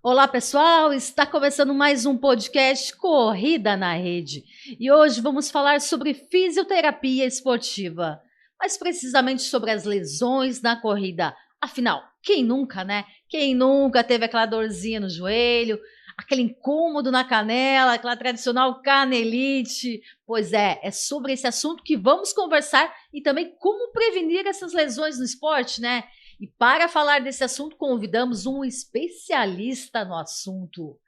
Olá, pessoal! Está começando mais um podcast Corrida na Rede. E hoje vamos falar sobre fisioterapia esportiva, mais precisamente sobre as lesões na corrida. Afinal, quem nunca, né? Quem nunca teve aquela dorzinha no joelho, aquele incômodo na canela, aquela tradicional canelite? Pois é sobre esse assunto que vamos conversar e também como prevenir essas lesões no esporte, né? E para falar desse assunto, convidamos um especialista no assunto.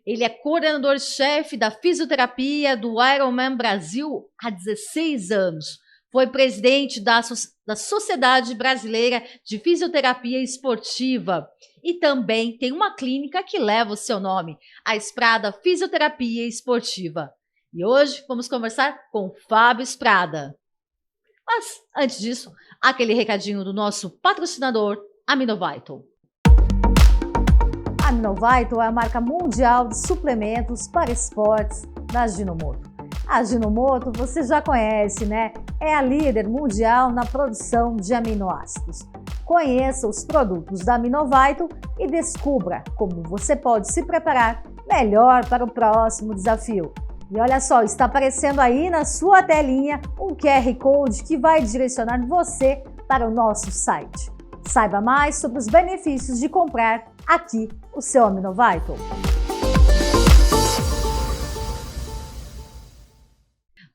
Ele é coordenador-chefe da fisioterapia do Ironman Brasil há 16 anos. Foi presidente da Sociedade Brasileira de Fisioterapia Esportiva e também tem uma clínica que leva o seu nome, a Sprada Fisioterapia Esportiva. E hoje vamos conversar com Fábio Sprada. Mas, antes disso, aquele recadinho do nosso patrocinador, Aminovital. A Aminovital é a marca mundial de suplementos para esportes da Ajinomoto. A Ajinomoto você já conhece, né? É a líder mundial na produção de aminoácidos. Conheça os produtos da Aminovital e descubra como você pode se preparar melhor para o próximo desafio. E olha só, está aparecendo aí na sua telinha um QR Code que vai direcionar você para o nosso site. Saiba mais sobre os benefícios de comprar aqui o seu Aminovital.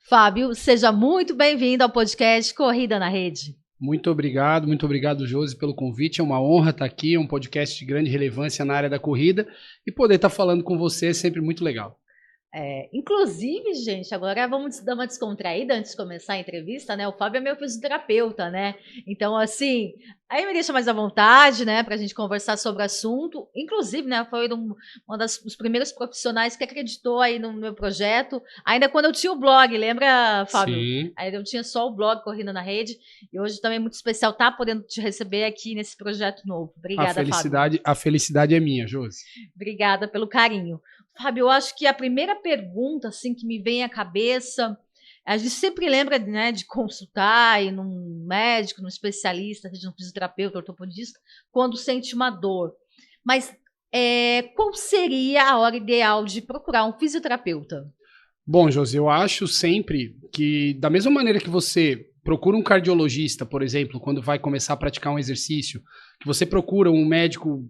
Fábio, seja muito bem-vindo ao podcast Corrida na Rede. Muito obrigado, Josi, pelo convite. É uma honra estar aqui, é um podcast de grande relevância na área da corrida e poder estar falando com você é sempre muito legal. Inclusive, gente, agora vamos dar uma descontraída antes de começar a entrevista, né? O Fábio é meu fisioterapeuta, né? Então, assim, aí me deixa mais à vontade, né? Pra gente conversar sobre o assunto. Inclusive, né? Foi uma dos primeiros profissionais que acreditou aí no meu projeto. Ainda quando eu tinha o blog, lembra, Fábio? Sim. Ainda eu tinha só o blog Corrida na Rede. E hoje também é muito especial estar podendo te receber aqui nesse projeto novo. Obrigada, Fábio. A felicidade é minha, Josi. Obrigada pelo carinho. Fábio, eu acho que a primeira pergunta assim, que me vem à cabeça, a gente sempre lembra, né, de consultar, ir num médico, num especialista, seja um fisioterapeuta, ortopedista, quando sente uma dor. Mas qual seria a hora ideal de procurar um fisioterapeuta? Bom, Josi, eu acho sempre que, da mesma maneira que você procura um cardiologista, por exemplo, quando vai começar a praticar um exercício, que você procura um médico,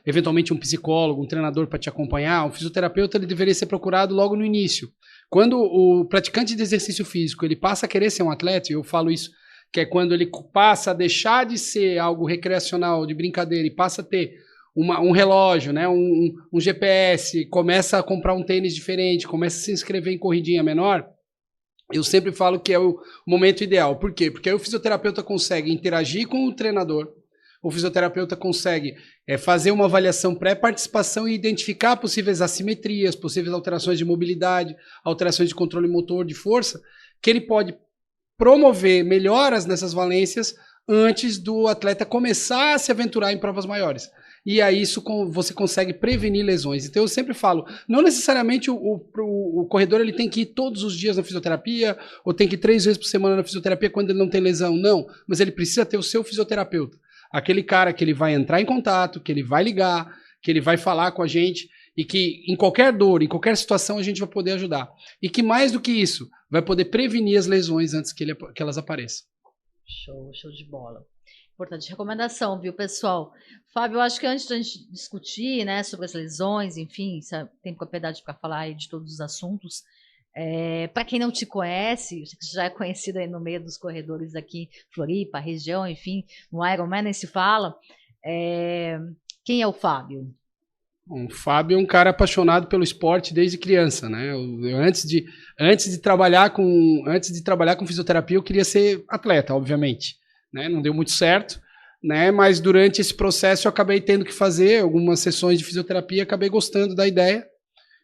eventualmente um psicólogo, um treinador para te acompanhar, um fisioterapeuta ele deveria ser procurado logo no início. Quando o praticante de exercício físico ele passa a querer ser um atleta, e eu falo isso, que é quando ele passa a deixar de ser algo recreacional, de brincadeira, e passa a ter um relógio, né, um GPS, começa a comprar um tênis diferente, começa a se inscrever em corridinha menor, eu sempre falo que é o momento ideal. Por quê? Porque aí o fisioterapeuta consegue interagir com o treinador, o fisioterapeuta consegue fazer uma avaliação pré-participação e identificar possíveis assimetrias, possíveis alterações de mobilidade, alterações de controle motor, de força, que ele pode promover melhoras nessas valências antes do atleta começar a se aventurar em provas maiores. E aí você consegue prevenir lesões. Então eu sempre falo, não necessariamente o corredor ele tem que ir todos os dias na fisioterapia, ou tem que ir 3 vezes por semana na fisioterapia quando ele não tem lesão, não. Mas ele precisa ter o seu fisioterapeuta. Aquele cara que ele vai entrar em contato, que ele vai ligar, que ele vai falar com a gente, e que em qualquer dor, em qualquer situação a gente vai poder ajudar. E que mais do que isso, vai poder prevenir as lesões antes que elas apareçam. Show de bola. Importante recomendação, viu, pessoal? Fábio, eu acho que antes da gente discutir, né, sobre as lesões, enfim, tem propriedade para falar aí de todos os assuntos. Para quem não te conhece, já é conhecido aí no meio dos corredores aqui, Floripa, região, enfim, no Ironman nem se fala. Quem é o Fábio? O Fábio é um cara apaixonado pelo esporte desde criança, né? Antes de trabalhar com fisioterapia, eu queria ser atleta, obviamente. Né? Não deu muito certo, né? Mas durante esse processo eu acabei tendo que fazer algumas sessões de fisioterapia, acabei gostando da ideia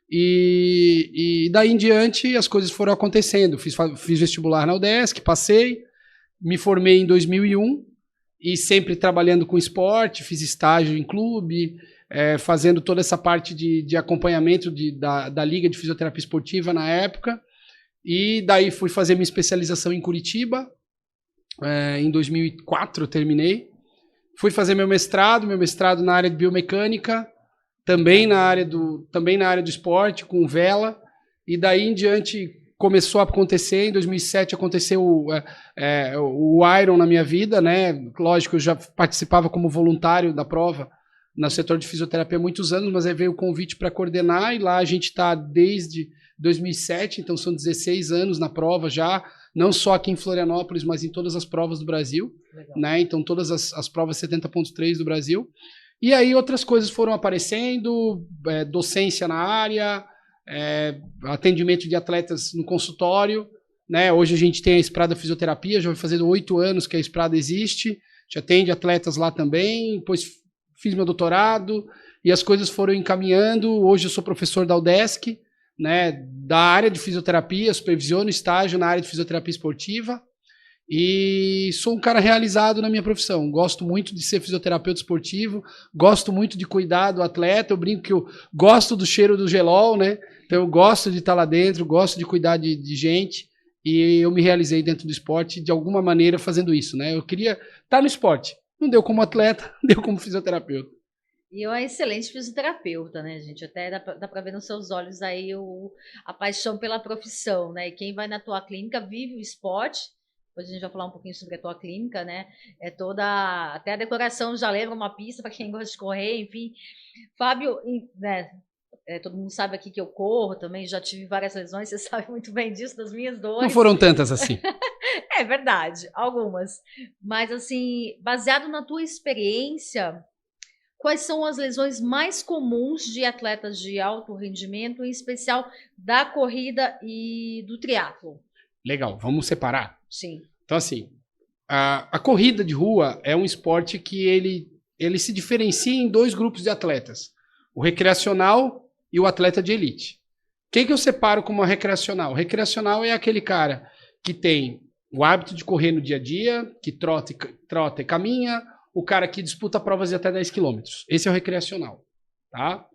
e daí em diante as coisas foram acontecendo. Fiz vestibular na UDESC, passei, me formei em 2001 e sempre trabalhando com esporte, fiz estágio em clube, fazendo toda essa parte de acompanhamento da Liga de Fisioterapia Esportiva na época, e daí fui fazer minha especialização em Curitiba. Em 2004 eu terminei. Fui fazer meu mestrado na área de biomecânica, também na área do esporte, com vela, e daí em diante começou a acontecer. Em 2007 aconteceu o Iron na minha vida, né? Lógico, eu já participava como voluntário da prova no setor de fisioterapia há muitos anos, mas aí veio o convite para coordenar, e lá a gente está desde 2007, então são 16 anos na prova já, não só aqui em Florianópolis, mas em todas as provas do Brasil, né? Então todas as provas 70.3 do Brasil. E aí outras coisas foram aparecendo, docência na área, atendimento de atletas no consultório, né? Hoje a gente tem a Esprada Fisioterapia, já vai fazer 8 anos que a Esprada existe, já atende atletas lá também, depois fiz meu doutorado e as coisas foram encaminhando. Hoje eu sou professor da UDESC, né, da área de fisioterapia, supervisiono estágio na área de fisioterapia esportiva, e sou um cara realizado na minha profissão. Gosto muito de ser fisioterapeuta esportivo, gosto muito de cuidar do atleta. Eu brinco que eu gosto do cheiro do gelol, né? Então eu gosto de estar lá dentro, gosto de cuidar de gente, e eu me realizei dentro do esporte de alguma maneira fazendo isso, né? Eu queria estar no esporte, não deu como atleta, deu como fisioterapeuta. E é uma excelente fisioterapeuta, né, gente? Até dá pra ver nos seus olhos aí a paixão pela profissão, né? E quem vai na tua clínica vive o esporte. Depois a gente vai falar um pouquinho sobre a tua clínica, né? Até a decoração já lembra uma pista para quem gosta de correr, enfim. Fábio, né? Todo mundo sabe aqui que eu corro também, já tive várias lesões, você sabe muito bem disso, das minhas dores. Não foram tantas assim. É verdade, algumas. Mas, assim, baseado na tua experiência, quais são as lesões mais comuns de atletas de alto rendimento, em especial da corrida e do triatlo? Legal, vamos separar? Sim. Então, assim, a corrida de rua é um esporte que ele se diferencia em 2 grupos de atletas. O recreacional e o atleta de elite. Quem que eu separo como recreacional? O recreacional é aquele cara que tem o hábito de correr no dia a dia, que trota e caminha, o cara que disputa provas de até 10 km. Esse é o recreacional. Tá?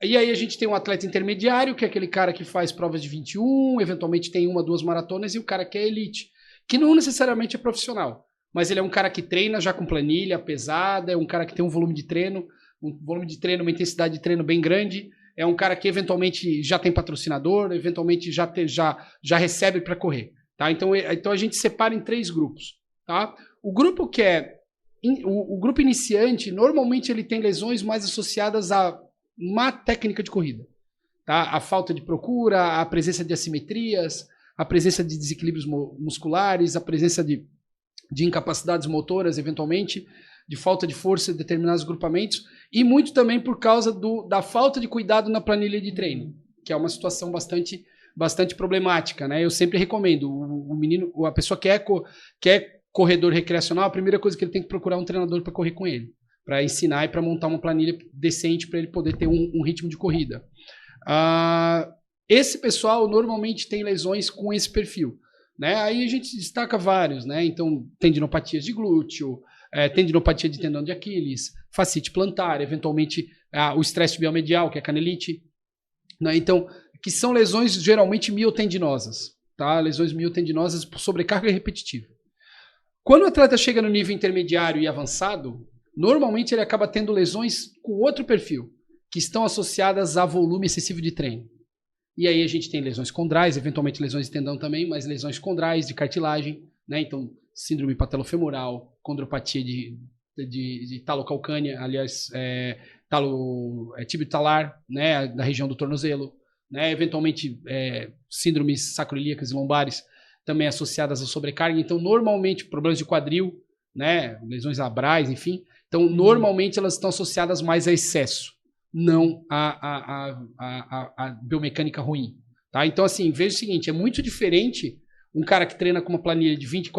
E aí a gente tem um atleta intermediário, que é aquele cara que faz provas de 21, eventualmente tem 1 ou 2 maratonas, e o cara que é elite, que não necessariamente é profissional, mas ele é um cara que treina já com planilha pesada, é um cara que tem um volume de treino, uma intensidade de treino bem grande, é um cara que eventualmente já tem patrocinador, eventualmente já recebe para correr. Tá? Então a gente separa em 3 grupos. Tá? O grupo o grupo iniciante, normalmente ele tem lesões mais associadas a má técnica de corrida. Tá? A falta de procura, a presença de assimetrias, a presença de desequilíbrios musculares, a presença de incapacidades motoras, eventualmente, de falta de força em determinados grupamentos, e muito também por causa da falta de cuidado na planilha de treino, que é uma situação bastante problemática, né? Eu sempre recomendo, a pessoa que é corredor recreacional, a primeira coisa que ele tem que procurar um treinador para correr com ele, para ensinar e para montar uma planilha decente para ele poder ter um ritmo de corrida. Esse pessoal normalmente tem lesões com esse perfil, né? Aí a gente destaca vários, né? Então, tendinopatias de glúteo, tendinopatia de tendão de Aquiles, fascite plantar, eventualmente o estresse biomedial, que é a canelite, né? Então, que são lesões geralmente miotendinosas, tá? Lesões miotendinosas por sobrecarga repetitiva. Quando o atleta chega no nível intermediário e avançado, normalmente ele acaba tendo lesões com outro perfil, que estão associadas a volume excessivo de treino. E aí a gente tem lesões condrais, eventualmente lesões de tendão também, mas lesões condrais, de cartilagem, né? Então, síndrome patelofemoral, condropatia de talocalcânea, aliás, tíbio talar, né? Da região do tornozelo, né? Eventualmente, síndromes sacroiliacas e lombares, também associadas à sobrecarga. Então, normalmente, problemas de quadril, né? Lesões labrais, enfim. Então, normalmente, elas estão associadas mais a excesso, não a biomecânica ruim. Tá? Então, assim, veja o seguinte, é muito diferente um cara que treina com uma planilha de 20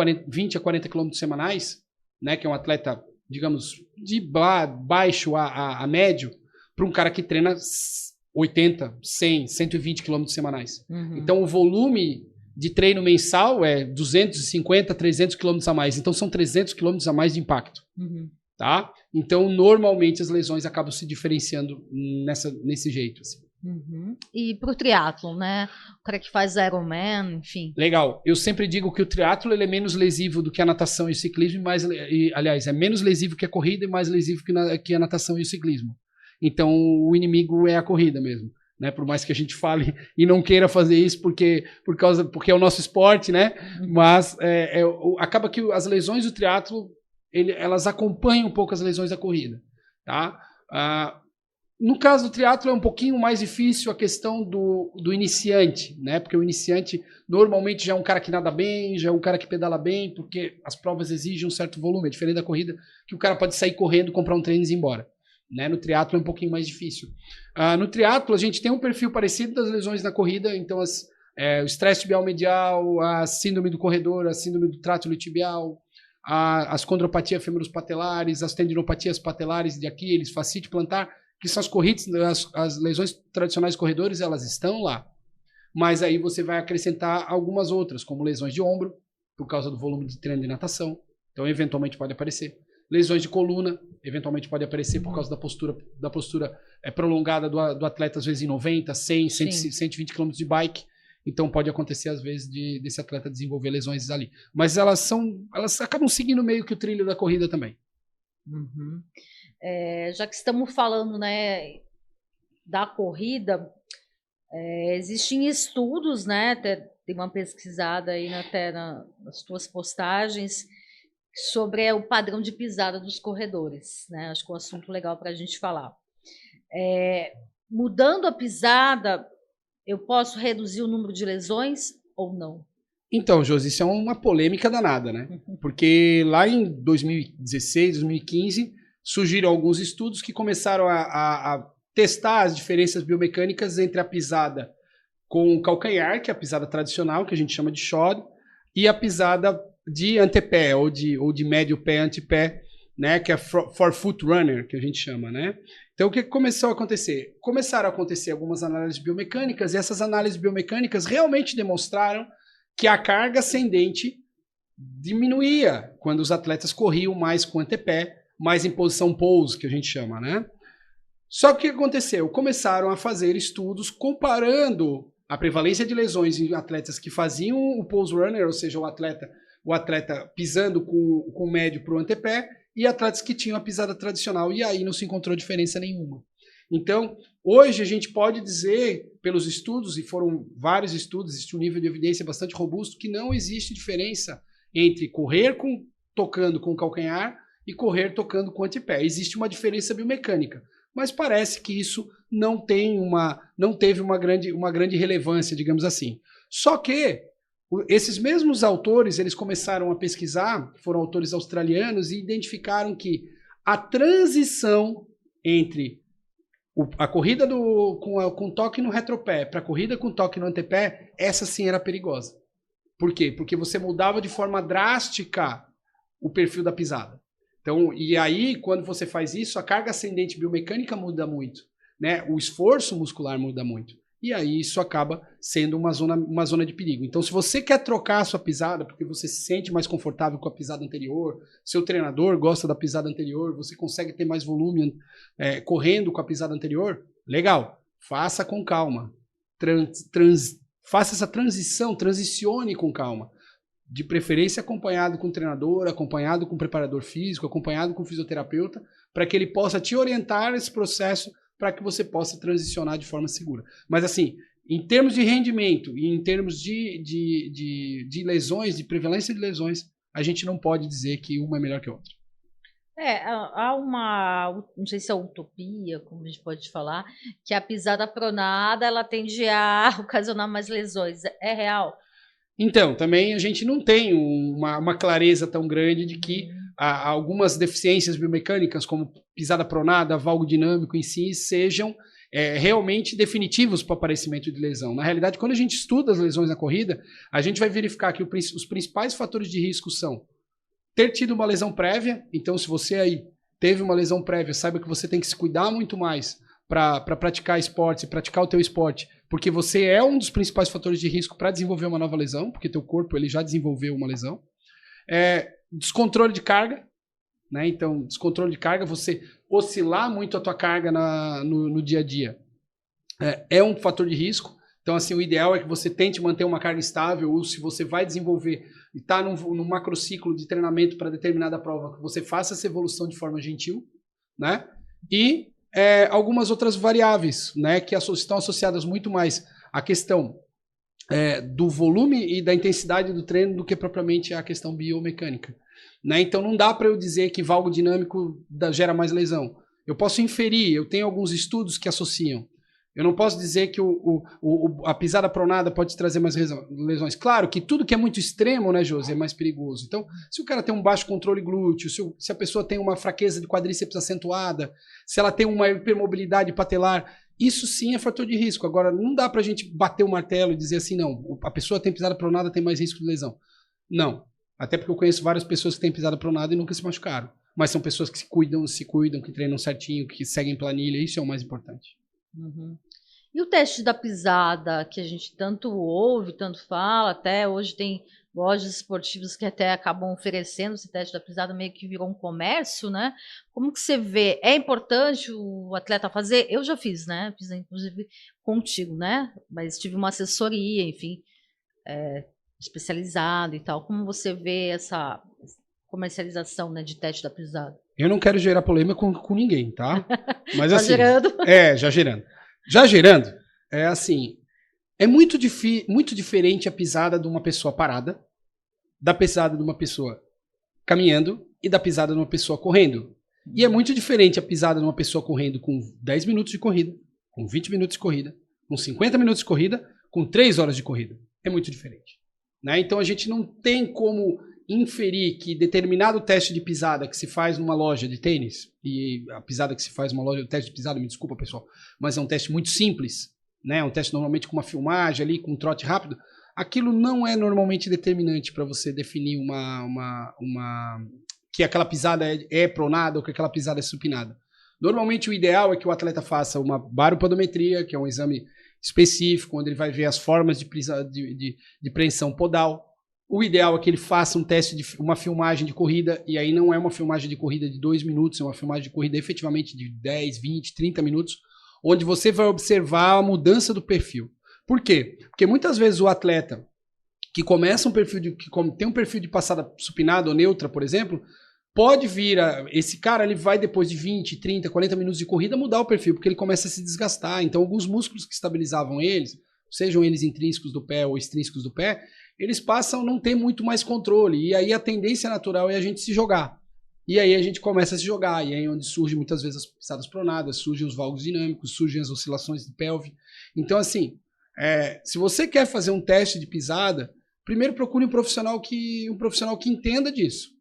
a 40 km semanais, né, que é um atleta, digamos, de baixo a médio, para um cara que treina 80, 100, 120 km semanais. Uhum. Então, o volume de treino mensal é 250, 300 km a mais. Então, são 300 km a mais de impacto. Uhum. Tá? Então, normalmente, as lesões acabam se diferenciando nesse jeito. Assim. Uhum. E para o triatlon, né? O cara que faz Ironman, enfim. Legal. Eu sempre digo que o triatlon ele é menos lesivo do que a natação e o ciclismo, aliás, é menos lesivo que a corrida e mais lesivo que a natação e o ciclismo. então o inimigo é a corrida mesmo. Né, por mais que a gente fale e não queira fazer isso porque é o nosso esporte, né? Mas acaba que as lesões do triatlo elas acompanham um pouco as lesões da corrida, tá? No caso do triatlo é um pouquinho mais difícil a questão do iniciante, né? Porque o iniciante normalmente já é um cara que nada bem, já é um cara que pedala bem, porque as provas exigem um certo volume, é diferente da corrida que o cara pode sair correndo, comprar um tênis e ir embora. Né? No triatlo é um pouquinho mais difícil. No triatlo a gente tem um perfil parecido das lesões na corrida, então o estresse tibial medial, a síndrome do corredor, a síndrome do trátulo tibial, as condropatias femoropatelares, as tendinopatias patelares de Aquiles, fascite plantar, que são as lesões tradicionais de corredores, elas estão lá. Mas aí você vai acrescentar algumas outras, como lesões de ombro, por causa do volume de treino de natação, então eventualmente pode aparecer. Lesões de coluna, eventualmente pode aparecer por causa da postura prolongada do atleta, às vezes em 90, 100, 120 km de bike. Então pode acontecer, às vezes, desse atleta desenvolver lesões ali. Mas elas acabam seguindo meio que o trilho da corrida também. Uhum. Já que estamos falando, né, da corrida, existem estudos, né? Tem uma pesquisada aí até nas tuas postagens sobre o padrão de pisada dos corredores, né? Acho que é um assunto legal para a gente falar. Mudando a pisada, eu posso reduzir o número de lesões ou não? Então, Josi, isso é uma polêmica danada, né? Porque lá em 2016, 2015, surgiram alguns estudos que começaram a testar as diferenças biomecânicas entre a pisada com o calcanhar, que é a pisada tradicional, que a gente chama de shod, e a pisada de antepé, ou de médio pé, antepé, né, que é forefoot runner, que a gente chama, né? Então, o que começou a acontecer? Começaram a acontecer algumas análises biomecânicas, e essas análises biomecânicas realmente demonstraram que a carga ascendente diminuía quando os atletas corriam mais com antepé, mais em posição pose, que a gente chama, né? Só que o que aconteceu? Começaram a fazer estudos comparando a prevalência de lesões em atletas que faziam o pose runner, ou seja, o atleta pisando com o médio para o antepé, e atletas que tinham a pisada tradicional, e aí não se encontrou diferença nenhuma. Então, hoje a gente pode dizer, pelos estudos, e foram vários estudos, existe um nível de evidência bastante robusto, que não existe diferença entre correr tocando com o calcanhar e correr tocando com o antepé. Existe uma diferença biomecânica, mas parece que isso não teve uma grande relevância, digamos assim. Só que esses mesmos autores, eles começaram a pesquisar, foram autores australianos, e identificaram que a transição entre a corrida com toque no retropé para a corrida com toque no antepé, essa sim era perigosa. Por quê? Porque você mudava de forma drástica o perfil da pisada. Então, e aí, quando você faz isso, a carga ascendente biomecânica muda muito, né? O esforço muscular muda muito. E aí isso acaba sendo uma zona de perigo. Então, se você quer trocar a sua pisada, porque você se sente mais confortável com a pisada anterior, seu treinador gosta da pisada anterior, você consegue ter mais volume correndo com a pisada anterior, legal. Faça com calma. Faça essa transição, transicione com calma. De preferência acompanhado com o treinador, acompanhado com o preparador físico, acompanhado com o fisioterapeuta, para que ele possa te orientar nesse processo, para que você possa transicionar de forma segura. Mas assim, em termos de rendimento e em termos de lesões, de prevalência de lesões, a gente não pode dizer que uma é melhor que a outra. Há não sei se é utopia, como a gente pode falar, que a pisada pronada, ela tende a ocasionar mais lesões. É real? Então, também a gente não tem uma clareza tão grande de que algumas deficiências biomecânicas, como pisada pronada, valgo dinâmico em si, sejam realmente definitivos para o aparecimento de lesão. Na realidade, quando a gente estuda as lesões na corrida, a gente vai verificar que os principais fatores de risco são ter tido uma lesão prévia. Então, se você aí teve uma lesão prévia, saiba que você tem que se cuidar muito mais para praticar esportes e praticar o teu esporte, porque você é um dos principais fatores de risco para desenvolver uma nova lesão, porque teu corpo ele já desenvolveu uma lesão. Descontrole de carga, né? Então, descontrole de carga, você oscilar muito a tua carga no dia a dia, é um fator de risco. Então, assim, o ideal é que você tente manter uma carga estável, ou se você vai desenvolver e está num macrociclo de treinamento para determinada prova, que você faça essa evolução de forma gentil, né? E algumas outras variáveis, né, que estão associadas muito mais à questão do volume e da intensidade do treino do que propriamente à questão biomecânica. Né? Então não dá para eu dizer que valgo dinâmico gera mais lesão. Eu posso inferir, eu tenho alguns estudos que associam. Eu não posso dizer que a pisada pronada pode trazer mais lesões. Claro que tudo que é muito extremo, né, Josi, é mais perigoso. Então, se o cara tem um baixo controle glúteo, se a pessoa tem uma fraqueza de quadríceps acentuada, se ela tem uma hipermobilidade patelar, isso sim é fator de risco. Agora, não dá pra gente bater o martelo e dizer assim, não, a pessoa tem pisada pronada, tem mais risco de lesão. Não. Até porque eu conheço várias pessoas que têm pisada pronada e nunca se machucaram. Mas são pessoas que se cuidam, que treinam certinho, que seguem planilha, isso é o mais importante. Uhum. E o teste da pisada, que a gente tanto ouve, tanto fala, até hoje tem lojas esportivas que até acabam oferecendo esse teste da pisada, meio que virou um comércio, né? Como que você vê? É importante o atleta fazer? Eu já fiz, né? Fiz inclusive contigo, né? Mas tive uma assessoria, enfim, especializada e tal. Como você vê essa comercialização, né, de teste da pisada? Eu não quero gerar polêmica com ninguém, tá? Mas assim, gerando. Já gerando. Já gerando, é assim, é muito diferente a pisada de uma pessoa parada, da pisada de uma pessoa caminhando e da pisada de uma pessoa correndo. E é muito diferente a pisada de uma pessoa correndo com 10 minutos de corrida, com 20 minutos de corrida, com 50 minutos de corrida, com 3 horas de corrida. É muito diferente. Né? Então a gente não tem como inferir que determinado teste de pisada que se faz numa loja de tênis, e a pisada que se faz numa loja, o teste de pisada, me desculpa pessoal, mas é um teste muito simples, né? Um teste normalmente com uma filmagem ali, com um trote rápido, aquilo não é normalmente determinante para você definir que aquela pisada é pronada ou que aquela pisada é supinada. Normalmente o ideal é que o atleta faça uma baropodometria, que é um exame específico, onde ele vai ver as formas de preensão podal. O ideal é que ele faça um teste uma filmagem de corrida, e aí não é uma filmagem de corrida de 2 minutos, é uma filmagem de corrida efetivamente de 10, 20, 30 minutos, onde você vai observar a mudança do perfil. Por quê? Porque muitas vezes o atleta que começa tem um perfil de passada supinada ou neutra, por exemplo, pode vir, esse cara ele vai depois de 20, 30, 40 minutos de corrida mudar o perfil, porque ele começa a se desgastar. Então alguns músculos que estabilizavam eles, sejam eles intrínsecos do pé ou extrínsecos do pé, eles passam a não ter muito mais controle. E aí a tendência natural é a gente se jogar. E aí a gente começa a se jogar. E aí é onde surgem muitas vezes as pisadas pronadas, surgem os valgos dinâmicos, surgem as oscilações de pelve. Então assim, se você quer fazer um teste de pisada, primeiro procure um profissional que entenda disso.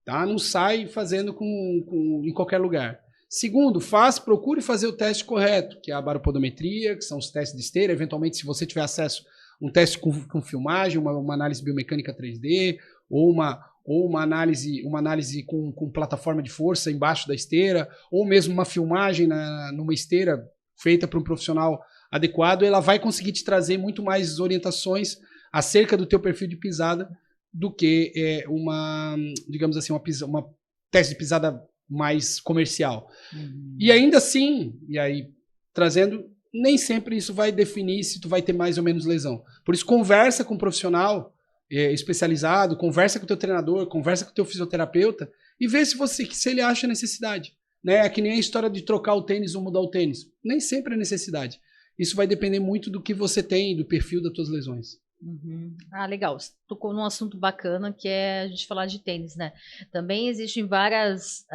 Tá? Não sai fazendo em qualquer lugar. Segundo, procure fazer o teste correto, que é a baropodometria, que são os testes de esteira. Eventualmente, se você tiver acesso um teste com filmagem, uma análise biomecânica 3D, ou uma análise com plataforma de força embaixo da esteira, ou mesmo uma filmagem numa esteira feita por um profissional adequado, ela vai conseguir te trazer muito mais orientações acerca do teu perfil de pisada do que digamos assim, uma teste de pisada mais comercial. E ainda assim, trazendo, nem sempre isso vai definir se tu vai ter mais ou menos lesão. Por isso, conversa com um profissional especializado, conversa com o teu treinador, conversa com o teu fisioterapeuta e vê se ele acha necessidade. Né? É que nem a história de trocar o tênis ou mudar o tênis. Nem sempre é necessidade. Isso vai depender muito do que você tem, do perfil das tuas lesões. Uhum. Ah, legal. Você tocou num assunto bacana que é a gente falar de tênis, né? Também existem várias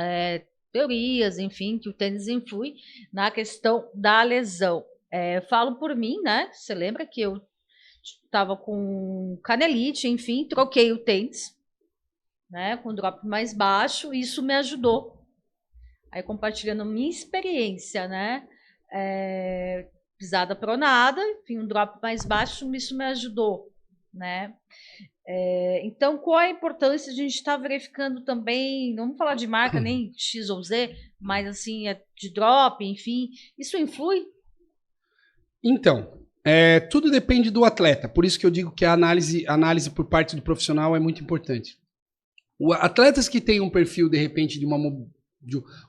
teorias, enfim, que o tênis influi na questão da lesão. Falo por mim, né? Você lembra que eu estava com canelite, enfim, troquei o tênis, né? Com drop mais baixo, e isso me ajudou. Aí compartilhando minha experiência, né? Pisada pronada, enfim, um drop mais baixo, isso me ajudou, né? Então, qual a importância de a gente estar verificando também, não vamos falar de marca nem X ou Z, mas assim, de drop, enfim, isso influi? Então, tudo depende do atleta, por isso que eu digo que a análise por parte do profissional é muito importante. Atletas que têm um perfil, de repente, de uma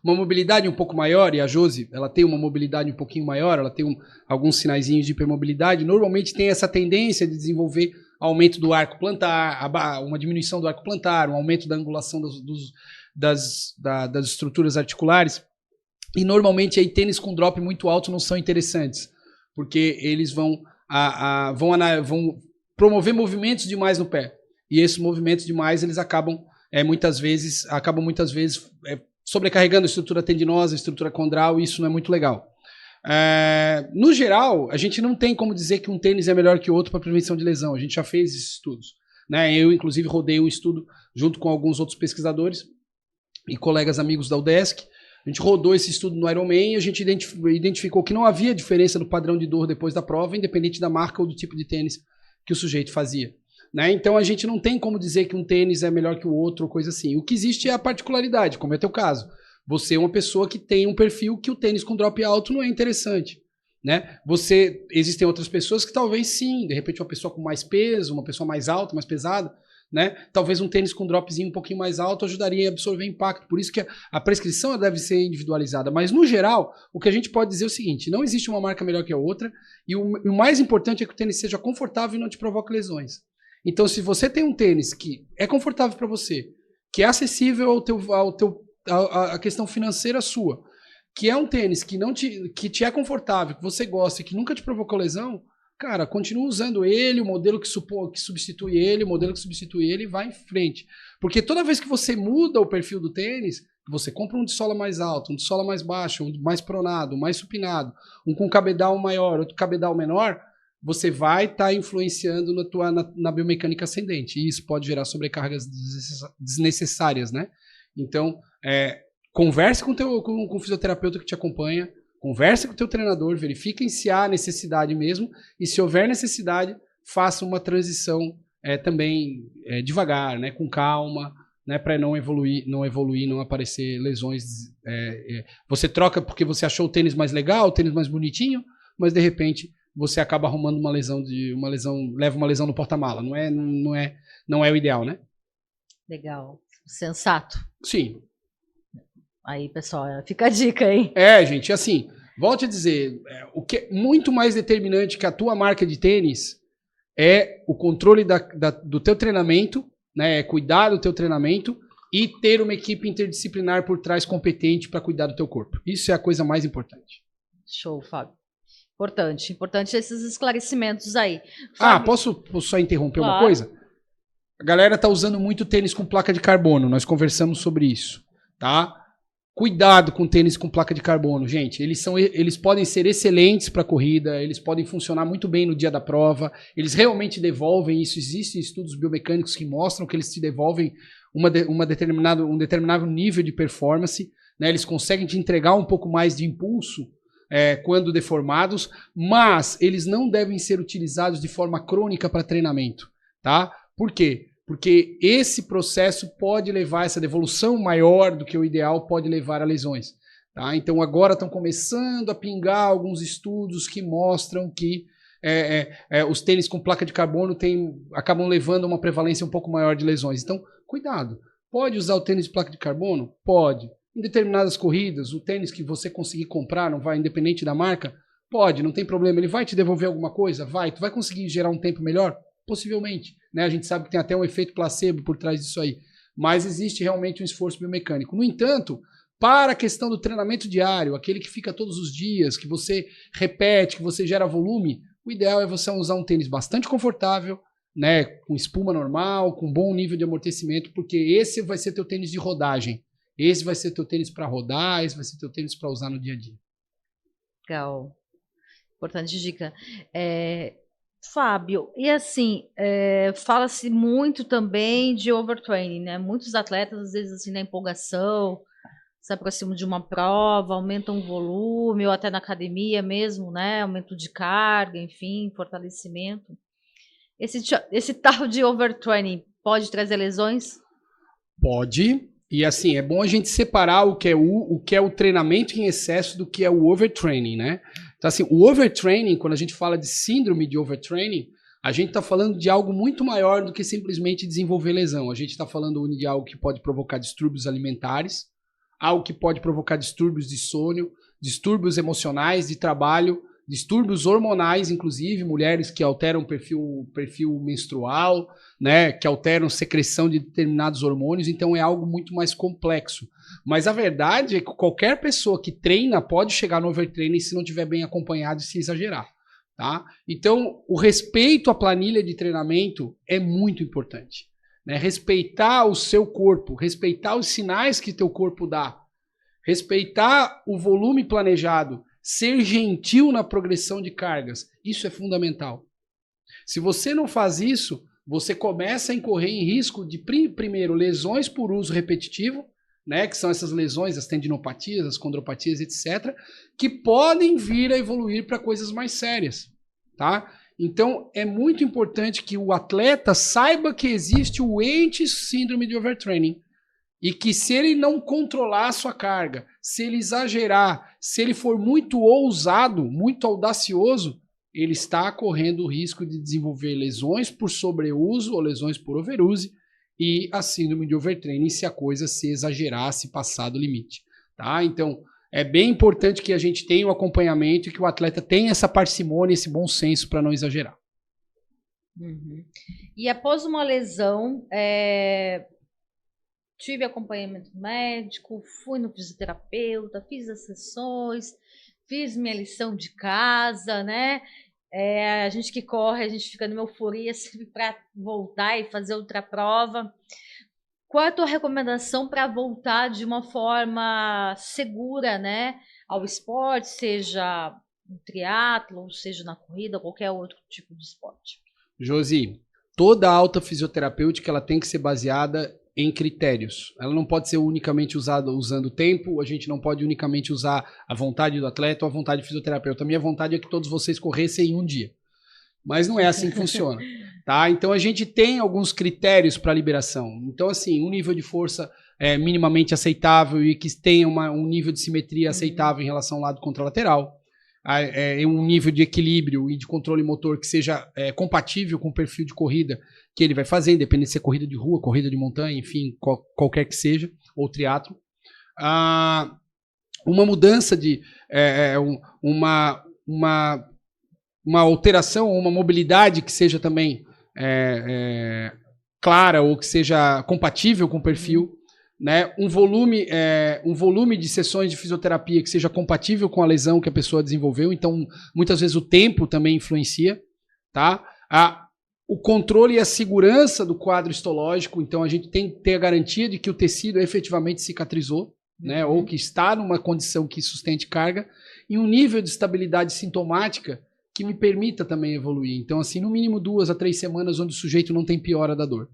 mobilidade um pouco maior, e a Josi, ela tem uma mobilidade um pouquinho maior, ela tem alguns sinaizinhos de hipermobilidade, normalmente tem essa tendência de desenvolver aumento do arco plantar, uma diminuição do arco plantar, um aumento da angulação das estruturas articulares. E normalmente aí tênis com drop muito alto não são interessantes, porque eles vão promover movimentos demais no pé. E esses movimentos demais, eles acabam muitas vezes sobrecarregando a estrutura tendinosa, a estrutura condral, e isso não é muito legal. No geral, a gente não tem como dizer que um tênis é melhor que o outro para prevenção de lesão. A gente já fez esses estudos, né? Eu, inclusive, rodei um estudo junto com alguns outros pesquisadores e colegas amigos da UDESC. A gente rodou esse estudo no Ironman e a gente identificou que não havia diferença no padrão de dor depois da prova, independente da marca ou do tipo de tênis que o sujeito fazia, né? Então a gente não tem como dizer que um tênis é melhor que o outro ou coisa assim. O que existe é a particularidade, como é o teu caso. Você é uma pessoa que tem um perfil que o tênis com drop alto não é interessante, né? Existem outras pessoas que talvez sim, de repente uma pessoa com mais peso, uma pessoa mais alta, mais pesada, né? Talvez um tênis com dropzinho um pouquinho mais alto ajudaria a absorver impacto. Por isso que a prescrição deve ser individualizada. Mas, no geral, o que a gente pode dizer é o seguinte: não existe uma marca melhor que a outra, e o mais importante é que o tênis seja confortável e não te provoque lesões. Então, se você tem um tênis que é confortável para você, que é acessível à questão financeira sua, que é um tênis que te é confortável, que você gosta e que nunca te provocou lesão, cara, continua usando ele, o modelo que substitui ele, o modelo que substitui ele, e vai em frente. Porque toda vez que você muda o perfil do tênis, você compra um de sola mais alto, um de sola mais baixo, um mais pronado, um mais supinado, um com cabedal maior, outro cabedal menor, você vai estar influenciando na biomecânica ascendente. E isso pode gerar sobrecargas desnecessárias, né? Então, converse com o fisioterapeuta que te acompanha, converse com o teu treinador, verifiquem se há necessidade mesmo, e se houver necessidade, faça uma transição também devagar, né, com calma, né, para não evoluir, não aparecer lesões. Você troca porque você achou o tênis mais legal, o tênis mais bonitinho, mas de repente você acaba arrumando leva uma lesão no porta-mala. Não é o ideal, né? Legal. Sensato. Sim. Aí, pessoal, fica a dica, hein? Gente, assim, volte a dizer, o que é muito mais determinante que a tua marca de tênis é o controle do teu treinamento, né? Cuidar do teu treinamento e ter uma equipe interdisciplinar por trás competente para cuidar do teu corpo. Isso é a coisa mais importante. Show, Fábio. Importante esses esclarecimentos aí. Fábio, posso só interromper uma coisa? A galera tá usando muito tênis com placa de carbono, nós conversamos sobre isso, tá? Cuidado com tênis com placa de carbono, gente. Eles podem ser excelentes para corrida, eles podem funcionar muito bem no dia da prova, eles realmente devolvem isso. Existem estudos biomecânicos que mostram que eles te devolvem um determinado nível de performance, né? Eles conseguem te entregar um pouco mais de impulso quando deformados, mas eles não devem ser utilizados de forma crônica para treinamento, tá? Por quê? Porque esse processo pode levar, essa devolução maior do que o ideal pode levar a lesões. Tá? Então agora estão começando a pingar alguns estudos que mostram que os tênis com placa de carbono acabam levando a uma prevalência um pouco maior de lesões. Então, cuidado. Pode usar o tênis de placa de carbono? Pode. Em determinadas corridas, o tênis que você conseguir comprar, não vai, independente da marca, pode, não tem problema. Ele vai te devolver alguma coisa? Vai. Tu vai conseguir gerar um tempo melhor? Possivelmente, né? A gente sabe que tem até um efeito placebo por trás disso aí, mas existe realmente um esforço biomecânico. No entanto, para a questão do treinamento diário, aquele que fica todos os dias, que você repete, que você gera volume, o ideal é você usar um tênis bastante confortável, né? Com espuma normal, com bom nível de amortecimento, porque esse vai ser teu tênis de rodagem, esse vai ser teu tênis para rodar, esse vai ser teu tênis para usar no dia a dia. Legal. Importante dica. Fábio, e assim, fala-se muito também de overtraining, né? Muitos atletas, às vezes, assim, na empolgação, se aproximam de uma prova, aumentam o volume, ou até na academia mesmo, né? Aumento de carga, enfim, fortalecimento. Esse tal de overtraining pode trazer lesões? Pode, e assim, é bom a gente separar o que é o treinamento em excesso do que é o overtraining, né? Então, assim, o overtraining, quando a gente fala de síndrome de overtraining, a gente está falando de algo muito maior do que simplesmente desenvolver lesão. A gente está falando de algo que pode provocar distúrbios alimentares, algo que pode provocar distúrbios de sono, distúrbios emocionais, de trabalho, distúrbios hormonais, inclusive, mulheres que alteram perfil menstrual, né, que alteram secreção de determinados hormônios, então é algo muito mais complexo. Mas a verdade é que qualquer pessoa que treina pode chegar no overtraining se não estiver bem acompanhado e se exagerar. Tá? Então, o respeito à planilha de treinamento é muito importante. Né? Respeitar o seu corpo, respeitar os sinais que teu corpo dá, respeitar o volume planejado, ser gentil na progressão de cargas, isso é fundamental. Se você não faz isso, você começa a incorrer em risco de, primeiro, lesões por uso repetitivo, né, que são essas lesões, as tendinopatias, as condropatias, etc., que podem vir a evoluir para coisas mais sérias. Tá? Então, é muito importante que o atleta saiba que existe o ENTS síndrome de overtraining e que se ele não controlar a sua carga, se ele exagerar, se ele for muito ousado, muito audacioso, ele está correndo o risco de desenvolver lesões por sobreuso ou lesões por overuse e a síndrome de overtraining se a coisa se exagerar, se passar do limite. Tá? Então, é bem importante que a gente tenha o acompanhamento e que o atleta tenha essa parcimônia, esse bom senso para não exagerar. Uhum. E após uma lesão, tive acompanhamento médico, fui no fisioterapeuta, fiz as sessões, fiz minha lição de casa, né? A gente que corre, a gente fica numa euforia sempre para voltar e fazer outra prova. Qual é a tua recomendação para voltar de uma forma segura, né, ao esporte, seja no triatlo, seja na corrida, qualquer outro tipo de esporte? Josi, toda alta fisioterapêutica ela tem que ser baseada em critérios. Ela não pode ser unicamente usada usando o tempo, a gente não pode unicamente usar a vontade do atleta ou a vontade do fisioterapeuta. A minha vontade é que todos vocês corressem em um dia. Mas não é assim que funciona. Tá? Então a gente tem alguns critérios para liberação. Então, assim, um nível de força minimamente aceitável e que tenha um nível de simetria aceitável em relação ao lado contralateral. Um nível de equilíbrio e de controle motor que seja compatível com o perfil de corrida que ele vai fazer, independente se é corrida de rua, corrida de montanha, enfim, qualquer que seja, ou triatlo. Uma mudança de uma alteração, uma mobilidade que seja também clara ou que seja compatível com o perfil, né? Um volume de sessões de fisioterapia que seja compatível com a lesão que a pessoa desenvolveu. Então, muitas vezes o tempo também influencia, tá? O controle e a segurança do quadro histológico. Então, a gente tem que ter a garantia de que o tecido efetivamente cicatrizou, né? Ou que está numa condição que sustente carga, e um nível de estabilidade sintomática que me permita também evoluir. Então, assim, no mínimo 2 a 3 semanas onde o sujeito não tem piora da dor.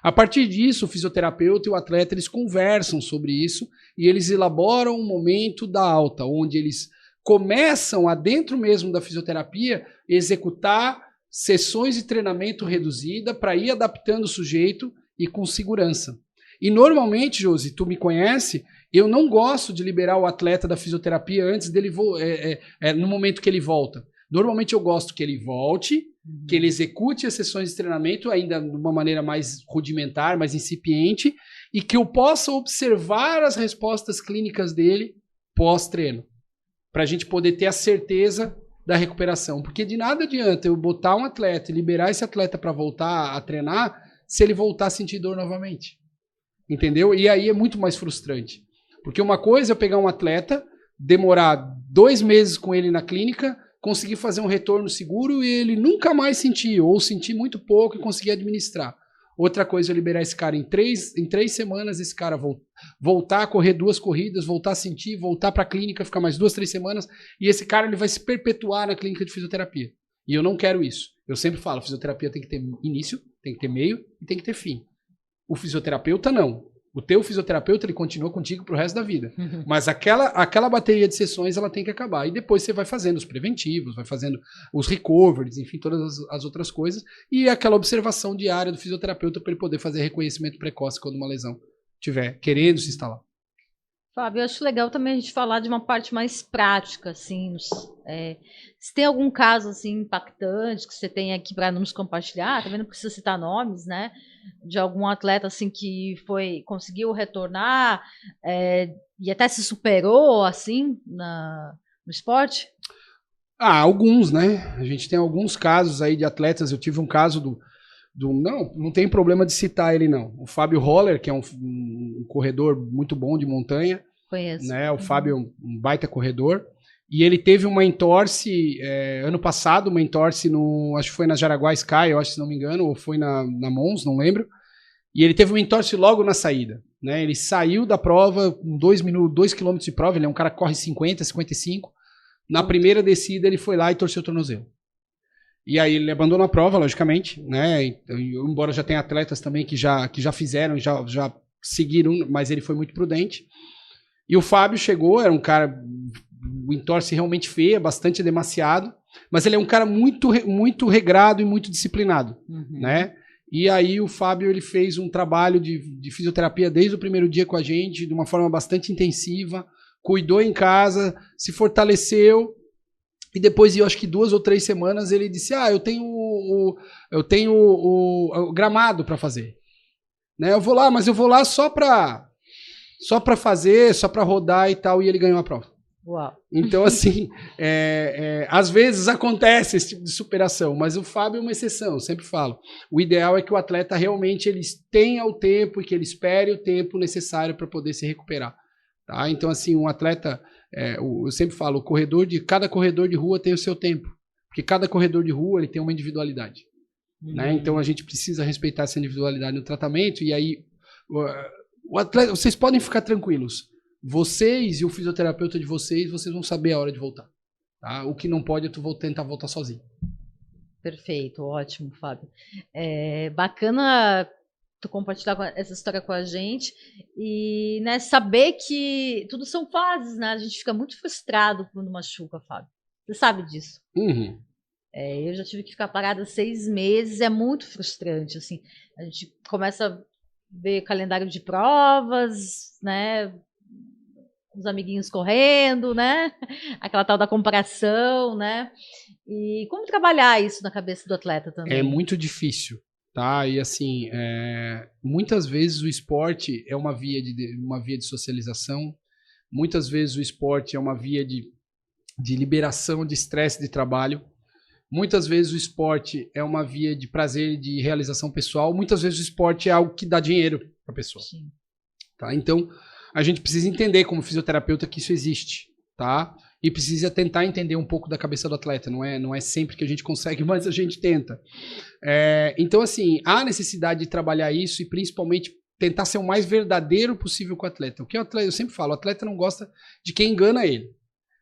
A partir disso, o fisioterapeuta e o atleta, eles conversam sobre isso e eles elaboram um momento da alta, onde eles começam, dentro mesmo da fisioterapia, executar sessões de treinamento reduzida para ir adaptando o sujeito e com segurança. E normalmente, Josi, tu me conhece, eu não gosto de liberar o atleta da fisioterapia antes dele no momento que ele volta. Normalmente eu gosto que ele volte, que ele execute as sessões de treinamento ainda de uma maneira mais rudimentar, mais incipiente, e que eu possa observar as respostas clínicas dele pós-treino, para a gente poder ter a certeza da recuperação. Porque de nada adianta eu botar um atleta e liberar esse atleta para voltar a treinar se ele voltar a sentir dor novamente. Entendeu? E aí é muito mais frustrante. Porque uma coisa é eu pegar um atleta, demorar 2 meses com ele na clínica, conseguir fazer um retorno seguro e ele nunca mais sentir, ou sentir muito pouco e conseguir administrar. Outra coisa é liberar esse cara em 3 semanas, esse cara voltar a correr 2 corridas, voltar a sentir, voltar para a clínica, ficar mais 2, 3 semanas, e esse cara ele vai se perpetuar na clínica de fisioterapia. E eu não quero isso. Eu sempre falo, fisioterapia tem que ter início, tem que ter meio e tem que ter fim. O fisioterapeuta não. O teu fisioterapeuta, ele continua contigo pro resto da vida. Mas aquela bateria de sessões, ela tem que acabar. E depois você vai fazendo os preventivos, vai fazendo os recoveries, enfim, todas as outras coisas. E aquela observação diária do fisioterapeuta para ele poder fazer reconhecimento precoce quando uma lesão estiver querendo se instalar. Fábio, eu acho legal também a gente falar de uma parte mais prática, assim. Se tem algum caso, assim, impactante que você tem aqui para nos compartilhar, também não precisa citar nomes, né? De algum atleta, assim, que conseguiu retornar e até se superou, assim, no esporte? Alguns, né? A gente tem alguns casos aí de atletas. Eu tive um caso não tem problema de citar ele, não. O Fábio Roller, que é um corredor muito bom de montanha. Conheço. Né? O Fábio é um baita corredor. E ele teve uma entorse ano passado, uma entorse acho que foi na Jaraguá Sky, eu acho, se não me engano, ou foi na Mons, não lembro. E ele teve uma entorse logo na saída. Né? Ele saiu da prova com 2 km de prova, ele é um cara que corre 50, 55. Na primeira descida ele foi lá e torceu o tornozelo. E aí ele abandonou a prova, logicamente, né? Embora já tenha atletas também que já fizeram, já seguiram, mas ele foi muito prudente. E o Fábio chegou, era um cara, o entorse realmente feia, bastante demasiado, mas ele é um cara muito, muito regrado e muito disciplinado, né? E aí o Fábio, ele fez um trabalho de fisioterapia desde o primeiro dia com a gente, de uma forma bastante intensiva, cuidou em casa, se fortaleceu, e depois de, eu acho que 2 ou 3 semanas, ele disse, eu tenho o gramado para fazer. Né? Eu vou lá só para fazer, só para rodar e tal, e ele ganhou a prova. Uau. Então, assim, às vezes acontece esse tipo de superação, mas o Fábio é uma exceção, eu sempre falo. O ideal é que o atleta realmente ele tenha o tempo e que ele espere o tempo necessário para poder se recuperar. Tá? Então, assim, um atleta, eu sempre falo, cada corredor de rua tem o seu tempo, porque cada corredor de rua ele tem uma individualidade. Né? Então, a gente precisa respeitar essa individualidade no tratamento, e aí, o atleta, vocês podem ficar tranquilos. Vocês e o fisioterapeuta de vocês vão saber a hora de voltar. Tá? O que não pode é tu tentar voltar sozinho. Perfeito, ótimo, Fábio. Bacana tu compartilhar essa história com a gente e, né, saber que tudo são fases, né? A gente fica muito frustrado quando machuca, Fábio. Você sabe disso. Eu já tive que ficar parada 6 meses, é muito frustrante, assim. A gente começa a ver calendário de provas, né? Os amiguinhos correndo, né? Aquela tal da comparação, né? E como trabalhar isso na cabeça do atleta também? É muito difícil, tá? E assim, muitas vezes o esporte é uma via de socialização, muitas vezes o esporte é uma via de liberação de estresse de trabalho, muitas vezes o esporte é uma via de prazer e de realização pessoal, muitas vezes o esporte é algo que dá dinheiro para a pessoa. Sim. Tá? Então, a gente precisa entender como fisioterapeuta que isso existe, tá? E precisa tentar entender um pouco da cabeça do atleta, não é sempre que a gente consegue, mas a gente tenta. Então, assim, há necessidade de trabalhar isso e principalmente tentar ser o mais verdadeiro possível com o atleta. O que o atleta, eu sempre falo, o atleta não gosta de quem engana ele.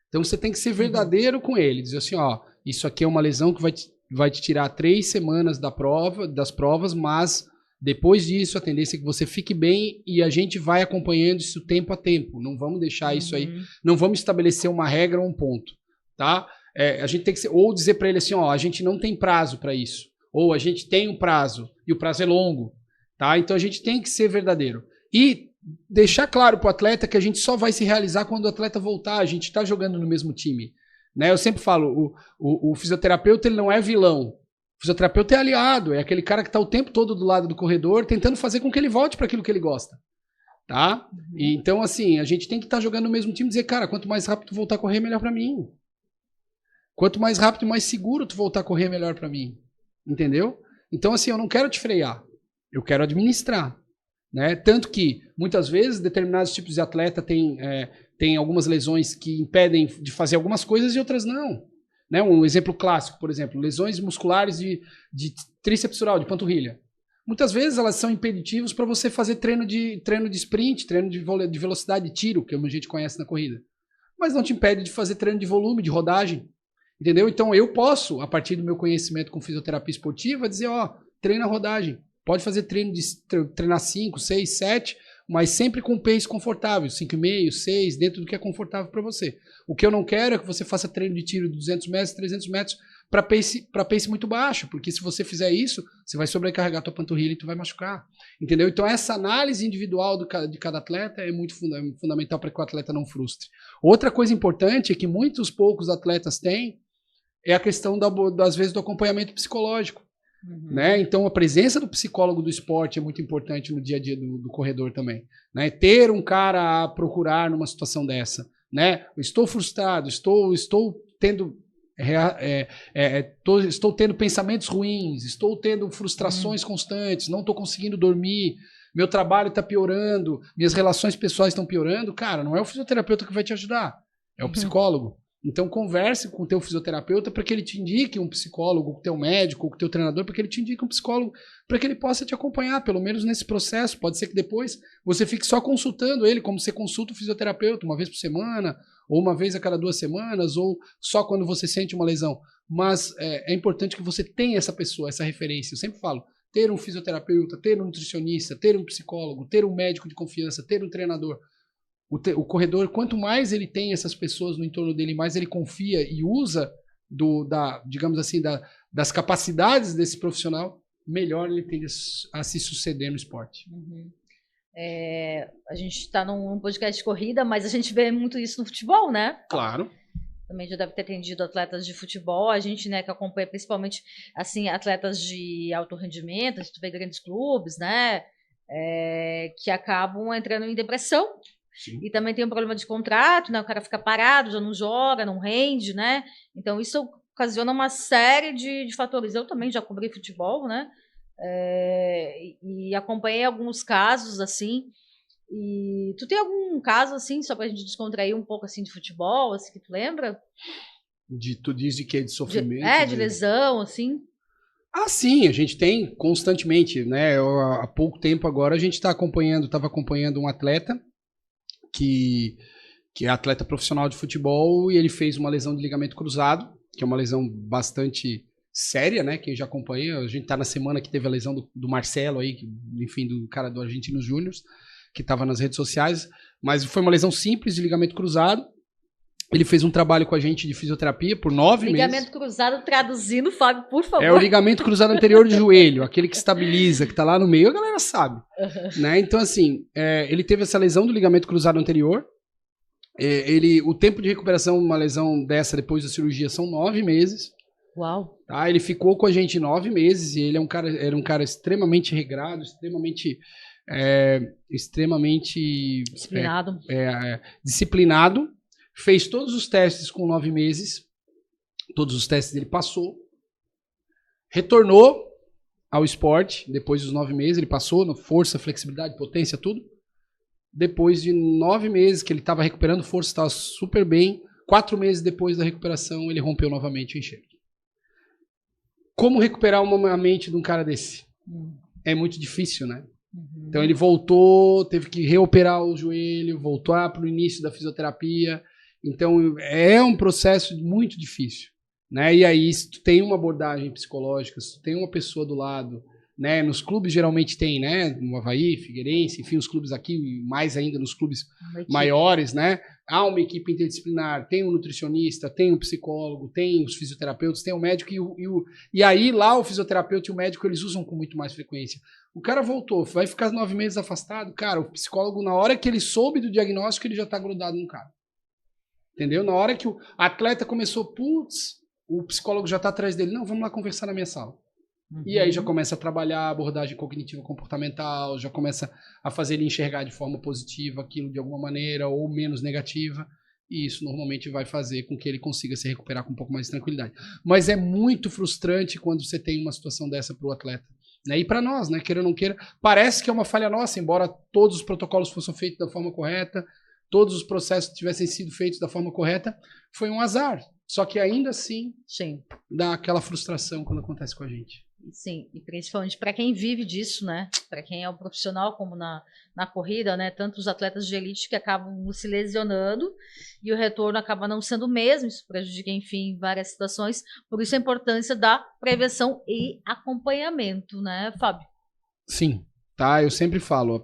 Então, você tem que ser verdadeiro com ele, dizer assim, isso aqui é uma lesão que vai te tirar 3 semanas das provas, mas depois disso, a tendência é que você fique bem e a gente vai acompanhando isso tempo a tempo. Não vamos deixar isso aí, não vamos estabelecer uma regra ou um ponto, tá? A gente tem que ou dizer para ele assim, a gente não tem prazo para isso, ou a gente tem um prazo e o prazo é longo, tá? Então a gente tem que ser verdadeiro e deixar claro para o atleta que a gente só vai se realizar quando o atleta voltar. A gente está jogando no mesmo time, né? Eu sempre falo, o fisioterapeuta ele não é vilão. O fisioterapeuta é aliado, é aquele cara que está o tempo todo do lado do corredor, tentando fazer com que ele volte para aquilo que ele gosta, tá? E, então, assim, a gente tem que estar jogando no mesmo time e dizer, cara, quanto mais rápido tu voltar a correr, melhor para mim. Quanto mais rápido e mais seguro tu voltar a correr, melhor para mim. Entendeu? Então, assim, eu não quero te frear, eu quero administrar, né? Tanto que, muitas vezes, determinados tipos de atleta têm algumas lesões que impedem de fazer algumas coisas e outras não. Né? Um exemplo clássico, por exemplo, lesões musculares de tríceps psoral, de panturrilha. Muitas vezes elas são impeditivos para você fazer treino de sprint, treino de velocidade de tiro, que a gente conhece na corrida. Mas não te impede de fazer treino de volume, de rodagem. Entendeu? Então eu posso, a partir do meu conhecimento com fisioterapia esportiva, dizer, treina rodagem. Pode fazer treinar 5, 6, 7, mas sempre com pace confortável, 5,5, 6, dentro do que é confortável para você. O que eu não quero é que você faça treino de tiro de 200 metros, 300 metros para pace muito baixo, porque se você fizer isso, você vai sobrecarregar a tua panturrilha e tu vai machucar. Entendeu? Então essa análise individual de cada atleta é muito fundamental para que o atleta não frustre. Outra coisa importante é que poucos atletas têm é a questão, às vezes, do acompanhamento psicológico. Né? Então a presença do psicólogo do esporte é muito importante no dia a dia do corredor também, né? Ter um cara a procurar numa situação dessa, né? Eu estou frustrado, estou tendo estou tendo pensamentos ruins, estou tendo frustrações constantes, não estou conseguindo dormir, meu trabalho está piorando, minhas relações pessoais estão piorando, cara, não é o fisioterapeuta que vai te ajudar, é o psicólogo. Então converse com o teu fisioterapeuta para que ele te indique um psicólogo, com o teu médico, com o teu treinador, para que ele te indique um psicólogo, para que ele possa te acompanhar, pelo menos nesse processo. Pode ser que depois você fique só consultando ele, como você consulta o fisioterapeuta uma vez por semana, ou uma vez a cada 2 semanas, ou só quando você sente uma lesão. Mas é importante que você tenha essa pessoa, essa referência. Eu sempre falo, ter um fisioterapeuta, ter um nutricionista, ter um psicólogo, ter um médico de confiança, ter um treinador. O corredor, quanto mais ele tem essas pessoas no entorno dele, mais ele confia e usa digamos assim, das capacidades desse profissional, melhor ele tende a se suceder no esporte. A gente está num podcast de corrida, mas a gente vê muito isso no futebol, né? Claro. Também já deve ter atendido atletas de futebol, a gente, né, que acompanha principalmente, assim, atletas de alto rendimento, a gente vê grandes clubes, né, que acabam entrando em depressão. Sim. E também tem um problema de contrato, né? O cara fica parado, já não joga, não rende, né? Então isso ocasiona uma série de fatores. Eu também já cobri futebol, né? E acompanhei alguns casos, assim. E tu tem algum caso, assim, só pra gente descontrair um pouco, assim, de futebol, assim, que tu lembra? Tu diz de quê? De sofrimento? De lesão, assim? Ah, sim, a gente tem constantemente, né? Há pouco tempo agora a gente estava acompanhando um atleta que é atleta profissional de futebol, e ele fez uma lesão de ligamento cruzado, que é uma lesão bastante séria, né? Quem já acompanha, a gente está na semana que teve a lesão do Marcelo aí, enfim, do cara do Argentinos Júnior, que estava nas redes sociais, mas foi uma lesão simples de ligamento cruzado. Ele fez um trabalho com a gente de fisioterapia por 9 meses. Ligamento cruzado, traduzindo, Fábio, por favor. É o ligamento cruzado anterior de joelho, aquele que estabiliza, que tá lá no meio, a galera sabe. Né? Então, assim, ele teve essa lesão do ligamento cruzado anterior. O tempo de recuperação de uma lesão dessa depois da cirurgia são 9 meses. Uau! Tá? Ele ficou com a gente 9 meses e ele era um cara extremamente regrado, extremamente Disciplinado. Disciplinado. Fez todos os testes com 9 meses. Todos os testes ele passou. Retornou ao esporte depois dos 9 meses. Ele passou na força, flexibilidade, potência, tudo. Depois de 9 meses que ele estava recuperando força, estava super bem. 4 meses depois da recuperação, ele rompeu novamente o enxergue. Como recuperar a mente de um cara desse? É muito difícil, né? Então ele voltou, teve que reoperar o joelho, voltar para o início da fisioterapia. Então é um processo muito difícil, né? E aí se tu tem uma abordagem psicológica, se tu tem uma pessoa do lado, né? Nos clubes geralmente tem, né? No Avaí, Figueirense, enfim, os clubes aqui, mais ainda nos clubes maiores, né? Há uma equipe interdisciplinar, tem um nutricionista, tem um psicólogo, tem os fisioterapeutas, tem o médico e aí lá o fisioterapeuta e o médico eles usam com muito mais frequência. O cara voltou, vai ficar 9 meses afastado, cara, o psicólogo na hora que ele soube do diagnóstico ele já tá grudado no cara. Entendeu? Na hora que o atleta começou, putz, o psicólogo já tá atrás dele, não, vamos lá conversar na minha sala. E aí já começa a trabalhar a abordagem cognitivo comportamental, já começa a fazer ele enxergar de forma positiva aquilo de alguma maneira ou menos negativa, e isso normalmente vai fazer com que ele consiga se recuperar com um pouco mais de tranquilidade. Mas é muito frustrante quando você tem uma situação dessa para o atleta, né? E para nós, né? Queira ou não queira, parece que é uma falha nossa, embora todos os protocolos fossem feitos da forma correta, todos os processos tivessem sido feitos da forma correta, foi um azar. Só que ainda assim, dá aquela frustração quando acontece com a gente. Sim, e principalmente para quem vive disso, né? Para quem é um profissional, como na corrida, né? Tanto os atletas de elite que acabam se lesionando e o retorno acaba não sendo o mesmo, isso prejudica, enfim, várias situações. Por isso a importância da prevenção e acompanhamento, né, Fábio? Sim, tá? Eu sempre falo,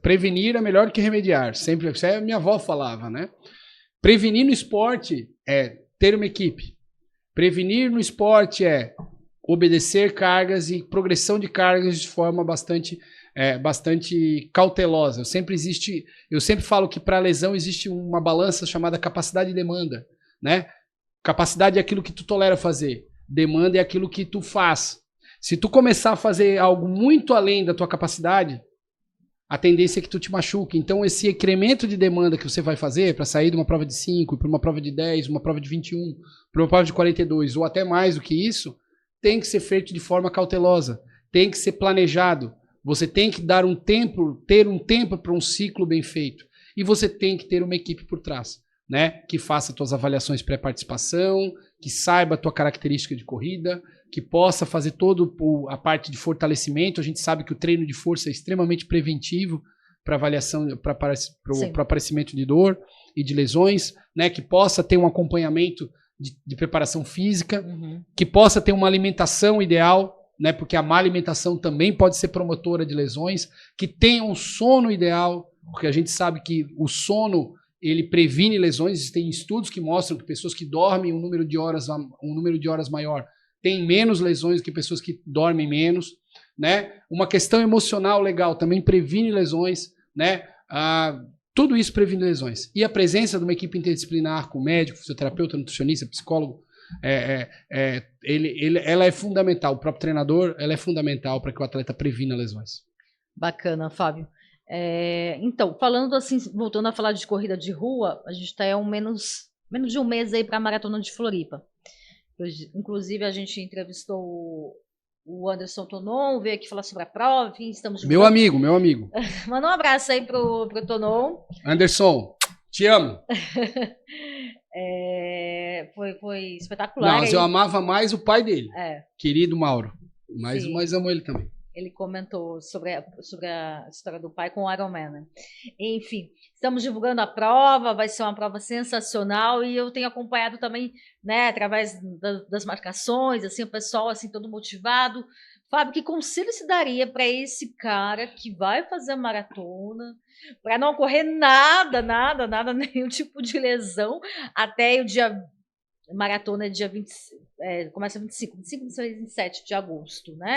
prevenir é melhor que remediar. Sempre, isso é minha avó falava, né? Prevenir no esporte é ter uma equipe. Prevenir no esporte é obedecer cargas e progressão de cargas de forma bastante cautelosa. Eu sempre falo que para a lesão existe uma balança chamada capacidade e demanda, né? Capacidade é aquilo que tu tolera fazer, demanda é aquilo que tu faz. Se tu começar a fazer algo muito além da tua capacidade, a tendência é que tu te machuque. Então, esse incremento de demanda que você vai fazer para sair de uma prova de 5, para uma prova de 10, uma prova de 21, para uma prova de 42, ou até mais do que isso, tem que ser feito de forma cautelosa, tem que ser planejado. Você tem que dar um tempo, ter um tempo para um ciclo bem feito. E você tem que ter uma equipe por trás, né? Que faça suas avaliações pré-participação, que saiba a tua característica de corrida, que possa fazer toda a parte de fortalecimento. A gente sabe que o treino de força é extremamente preventivo para avaliação, para aparecimento de dor e de lesões, né? Que possa ter um acompanhamento de preparação física, que possa ter uma alimentação ideal, né? Porque a má alimentação também pode ser promotora de lesões, que tenha um sono ideal, porque a gente sabe que o sono ele previne lesões. Existem estudos que mostram que pessoas que dormem um número de horas maior têm menos lesões do que pessoas que dormem menos, né? Uma questão emocional legal também previne lesões, né? Tudo isso previne lesões. E a presença de uma equipe interdisciplinar com médico, fisioterapeuta, nutricionista, psicólogo, ela é fundamental. O próprio treinador, ela é fundamental para que o atleta previna lesões. Bacana, Fábio. Então, falando assim, voltando a falar de corrida de rua, a gente está menos de um mês aí para a Maratona de Floripa. Inclusive, a gente entrevistou o Anderson Tonon, veio aqui falar sobre a prova, enfim, estamos... Meu amigo. Manda um abraço aí pro Tonon. Anderson, te amo. Foi espetacular. Não, mas eu amava mais o pai dele, querido Mauro, mas amo ele também. Ele comentou sobre a história do pai com o Ironman, né? Enfim, estamos divulgando a prova, vai ser uma prova sensacional e eu tenho acompanhado também, né, através das marcações, assim, o pessoal assim todo motivado. Fábio, que conselho se daria para esse cara que vai fazer a maratona, para não ocorrer nada, nenhum tipo de lesão até o dia... Maratona é dia 20, começa 25, 26 e 27 de agosto, né?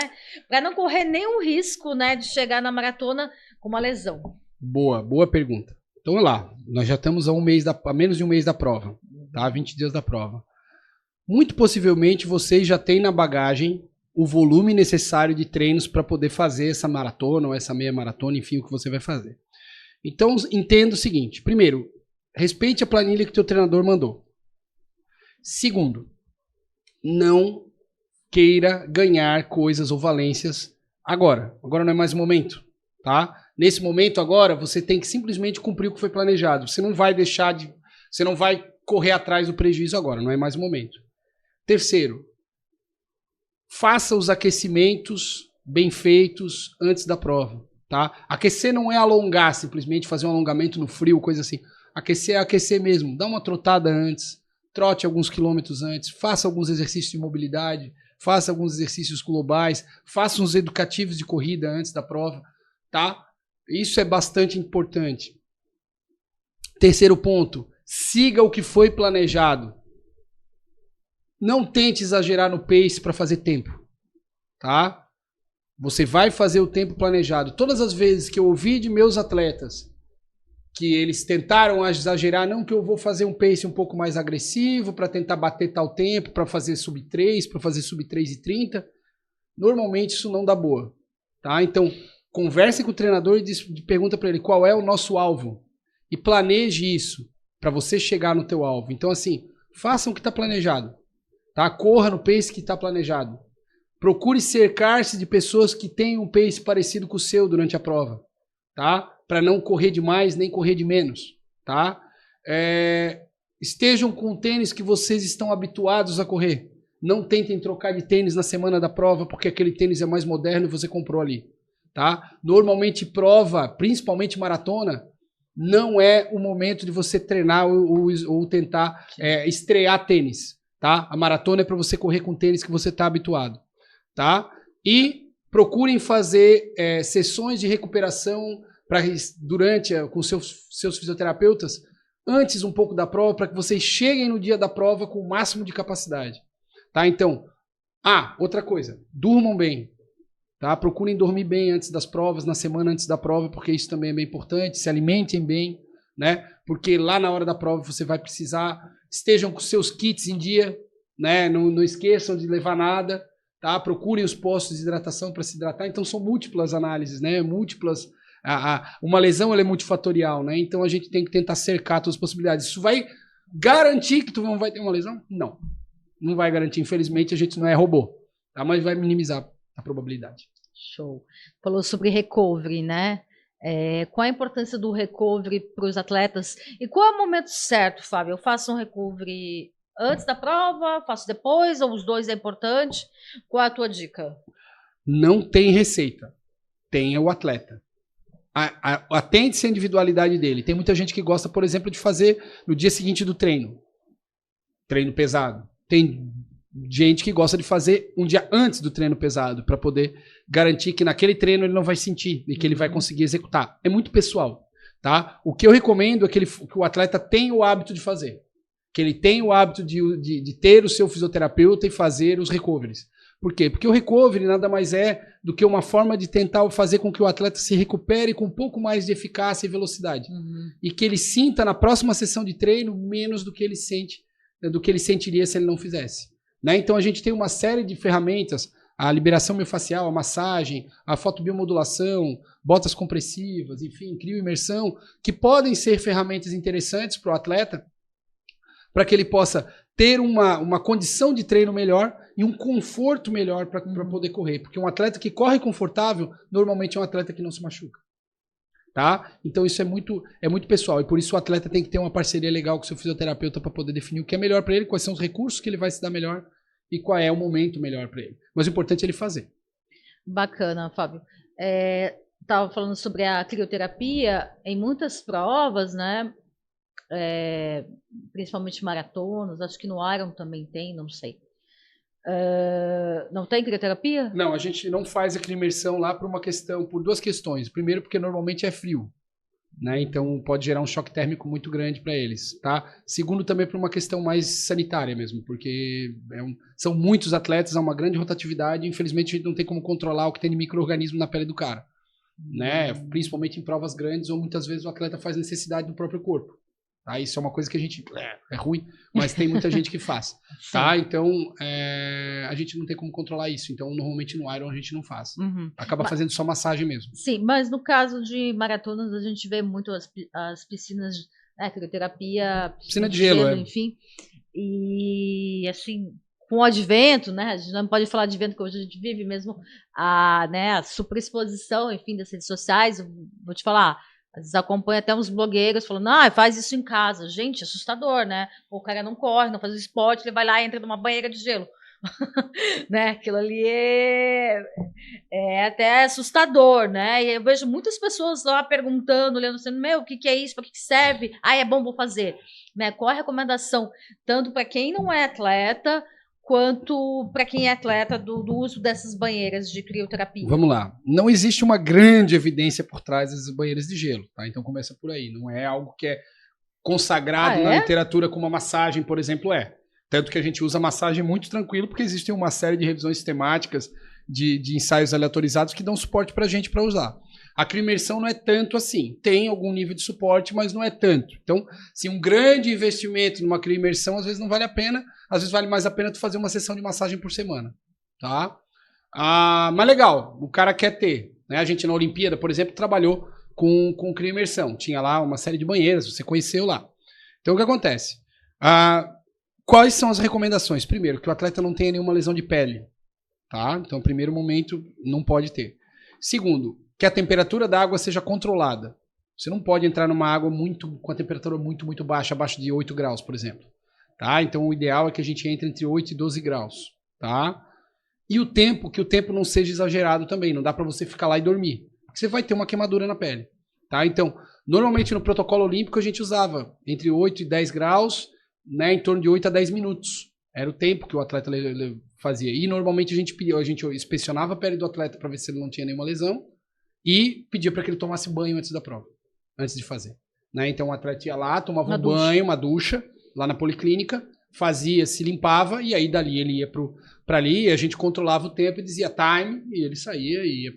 Para não correr nenhum risco, né, de chegar na maratona com uma lesão. Boa pergunta. Então, vamos lá. Nós já estamos a menos de um mês da prova, tá? 20 dias da prova. Muito possivelmente vocês já têm na bagagem o volume necessário de treinos para poder fazer essa maratona ou essa meia maratona, enfim, o que você vai fazer. Então, entenda o seguinte. Primeiro, respeite a planilha que teu treinador mandou. Segundo, não queira ganhar coisas ou valências agora. Agora não é mais o momento, tá? Nesse momento agora, você tem que simplesmente cumprir o que foi planejado. Você não vai você não vai correr atrás do prejuízo agora, não é mais o momento. Terceiro, faça os aquecimentos bem feitos antes da prova, tá? Aquecer não é alongar, simplesmente fazer um alongamento no frio, coisa assim. Aquecer é aquecer mesmo. Dá uma trotada antes. Trote alguns quilômetros antes, faça alguns exercícios de mobilidade, faça alguns exercícios globais, faça uns educativos de corrida antes da prova, tá? Isso é bastante importante. Terceiro ponto, siga o que foi planejado. Não tente exagerar no pace para fazer tempo, tá? Você vai fazer o tempo planejado. Todas as vezes que eu ouvi de meus atletas que eles tentaram exagerar, não que eu vou fazer um pace um pouco mais agressivo para tentar bater tal tempo, para fazer sub 3, para fazer sub 3:30. Normalmente isso não dá boa, tá? Então, converse com o treinador e pergunta para ele qual é o nosso alvo e planeje isso para você chegar no teu alvo. Então, assim, faça o que está planejado, tá? Corra no pace que está planejado. Procure cercar-se de pessoas que tenham um pace parecido com o seu durante a prova, tá? Para não correr de mais nem correr de menos, tá? Estejam com o tênis que vocês estão habituados a correr. Não tentem trocar de tênis na semana da prova porque aquele tênis é mais moderno e você comprou ali, tá? Normalmente prova, principalmente maratona, não é o momento de você treinar ou tentar estrear tênis, tá? A maratona é para você correr com tênis que você está habituado, tá? E procurem fazer sessões de recuperação com seus fisioterapeutas antes um pouco da prova, para que vocês cheguem no dia da prova com o máximo de capacidade, tá? Então, outra coisa, durmam bem, tá? Procurem dormir bem antes das provas, na semana antes da prova, porque isso também é bem importante. Se alimentem bem, né? Porque lá na hora da prova você vai precisar, estejam com seus kits em dia, né? Não esqueçam de levar nada, tá? Procurem os postos de hidratação para se hidratar. Então são múltiplas análises, né? Múltiplas Uma lesão ela é multifatorial, né? Então a gente tem que tentar cercar todas as possibilidades. Isso vai garantir que tu não vai ter uma lesão? Não. Não vai garantir. Infelizmente, a gente não é robô. Tá? Mas vai minimizar a probabilidade. Show. Falou sobre recovery, né? Qual a importância do recovery para os atletas? E qual é o momento certo, Fábio? Eu faço um recovery antes da prova, faço depois, ou os dois é importante? Qual é a tua dica? Não tem receita. Tem o atleta. Atende-se a individualidade dele. Tem muita gente que gosta, por exemplo, de fazer no dia seguinte do treino. Treino pesado. Tem gente que gosta de fazer um dia antes do treino pesado, para poder garantir que naquele treino ele não vai sentir e que ele vai conseguir executar. É muito pessoal, tá? O que eu recomendo é que o atleta tenha o hábito de fazer. Que ele tenha o hábito de ter o seu fisioterapeuta e fazer os recoveries. Por quê? Porque o recovery nada mais é do que uma forma de tentar fazer com que o atleta se recupere com um pouco mais de eficácia e velocidade. E que ele sinta na próxima sessão de treino menos do que ele sentiria se ele não fizesse. Né? Então a gente tem uma série de ferramentas, a liberação miofascial, a massagem, a fotobiomodulação, botas compressivas, enfim, crioimersão, que podem ser ferramentas interessantes para o atleta, para que ele possa ter uma condição de treino melhor e um conforto melhor para poder correr. Porque um atleta que corre confortável, normalmente é um atleta que não se machuca. Tá? Então isso é muito pessoal. E por isso o atleta tem que ter uma parceria legal com o seu fisioterapeuta para poder definir o que é melhor para ele, quais são os recursos que ele vai se dar melhor e qual é o momento melhor para ele. Mas o importante é ele fazer. Bacana, Fábio. Estava falando sobre a crioterapia em muitas provas, né? Principalmente maratonas, acho que no Iron também tem, não sei. Não tem crioterapia? Não, a gente não faz a crioimersão lá por duas questões. Primeiro, porque normalmente é frio, né? Então pode gerar um choque térmico muito grande para eles, tá? Segundo, também por uma questão mais sanitária mesmo, porque são muitos atletas, há uma grande rotatividade, e infelizmente a gente não tem como controlar o que tem de micro-organismo na pele do cara, né? Principalmente em provas grandes, ou muitas vezes o atleta faz necessidade do próprio corpo. Tá? Isso é uma coisa que a gente... É ruim, mas tem muita gente que faz. Tá? Então, a gente não tem como controlar isso. Então, normalmente no Iron a gente não faz. Acaba fazendo só massagem mesmo. Sim, mas no caso de maratonas, a gente vê muito as piscinas, crioterapia, piscina de gelo, enfim. E, assim, com o advento, né? A gente não pode falar de advento, que hoje a gente vive mesmo a superexposição, enfim, das redes sociais. Eu vou te falar... Às vezes acompanha até uns blogueiros falando, faz isso em casa. Gente, assustador, né? O cara não corre, não faz o esporte, ele vai lá e entra numa banheira de gelo. Né? Aquilo ali é até assustador, né? E eu vejo muitas pessoas lá perguntando, olhando assim, o que é isso? Para que serve? É bom, vou fazer. Né? Qual a recomendação? Tanto para quem não é atleta, quanto para quem é atleta do uso dessas banheiras de crioterapia. Vamos lá. Não existe uma grande evidência por trás dessas banheiras de gelo, tá? Então começa por aí. Não é algo que é consagrado na literatura como a massagem, por exemplo, Tanto que a gente usa massagem muito tranquilo, porque existem uma série de revisões sistemáticas de ensaios aleatorizados que dão suporte para a gente para usar. A crioimersão não é tanto assim. Tem algum nível de suporte, mas não é tanto. Então, se um grande investimento numa crioimersão, às vezes não vale a pena. Às vezes vale mais a pena tu fazer uma sessão de massagem por semana. Tá? Mas legal, o cara quer ter. Né? A gente na Olimpíada, por exemplo, trabalhou com crioimersão. Tinha lá uma série de banheiras, você conheceu lá. Então, o que acontece? Quais são as recomendações? Primeiro, que o atleta não tenha nenhuma lesão de pele. Tá? Então, primeiro momento, não pode ter. Segundo, que a temperatura da água seja controlada. Você não pode entrar numa água com a temperatura muito, muito baixa, abaixo de 8 graus, por exemplo. Tá? Então, o ideal é que a gente entre 8 e 12 graus. Tá? E que o tempo não seja exagerado também. Não dá para você ficar lá e dormir. Porque você vai ter uma queimadura na pele. Tá? Então, normalmente no protocolo olímpico a gente usava entre 8 e 10 graus, né, em torno de 8 a 10 minutos. Era o tempo que o atleta fazia. E normalmente a gente inspecionava a pele do atleta para ver se ele não tinha nenhuma lesão e pedia para que ele tomasse banho antes da prova, antes de fazer. Né? Então o atleta ia lá, tomava uma ducha, lá na policlínica, se limpava e aí dali ele ia para ali e a gente controlava o tempo e dizia time e ele saía e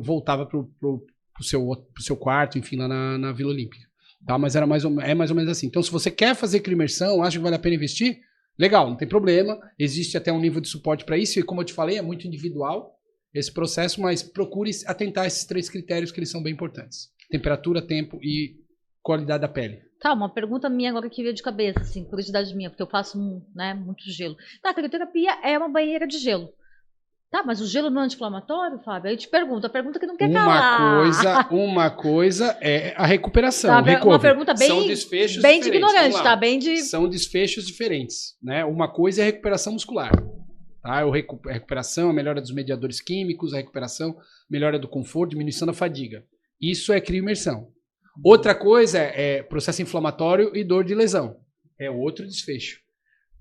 voltava pro seu quarto, enfim, lá na Vila Olímpica. Tá? Mas é mais ou menos assim. Então, se você quer fazer crioimersão, acha que vale a pena investir? Legal, não tem problema. Existe até um nível de suporte para isso. E como eu te falei, é muito individual. esse processo, mas procure atentar a esses 3 critérios que eles são bem importantes. Temperatura, tempo e qualidade da pele. Tá, uma pergunta minha agora que veio de cabeça, assim, curiosidade minha, porque eu faço muito gelo. Tá, a crioterapia é uma banheira de gelo. Tá, mas o gelo não é anti-inflamatório, Fábio? Aí eu te pergunto, a pergunta que não quer calar. Uma coisa é a recuperação. Tá, uma pergunta bem, são desfechos bem de diferentes. ignorante, tá? Bem de... São desfechos diferentes, né? Uma coisa é a recuperação muscular. Tá? A recuperação, a melhora dos mediadores químicos, a recuperação, melhora do conforto, diminuição da fadiga. Isso é crioimersão. Outra coisa é processo inflamatório e dor de lesão. É outro desfecho.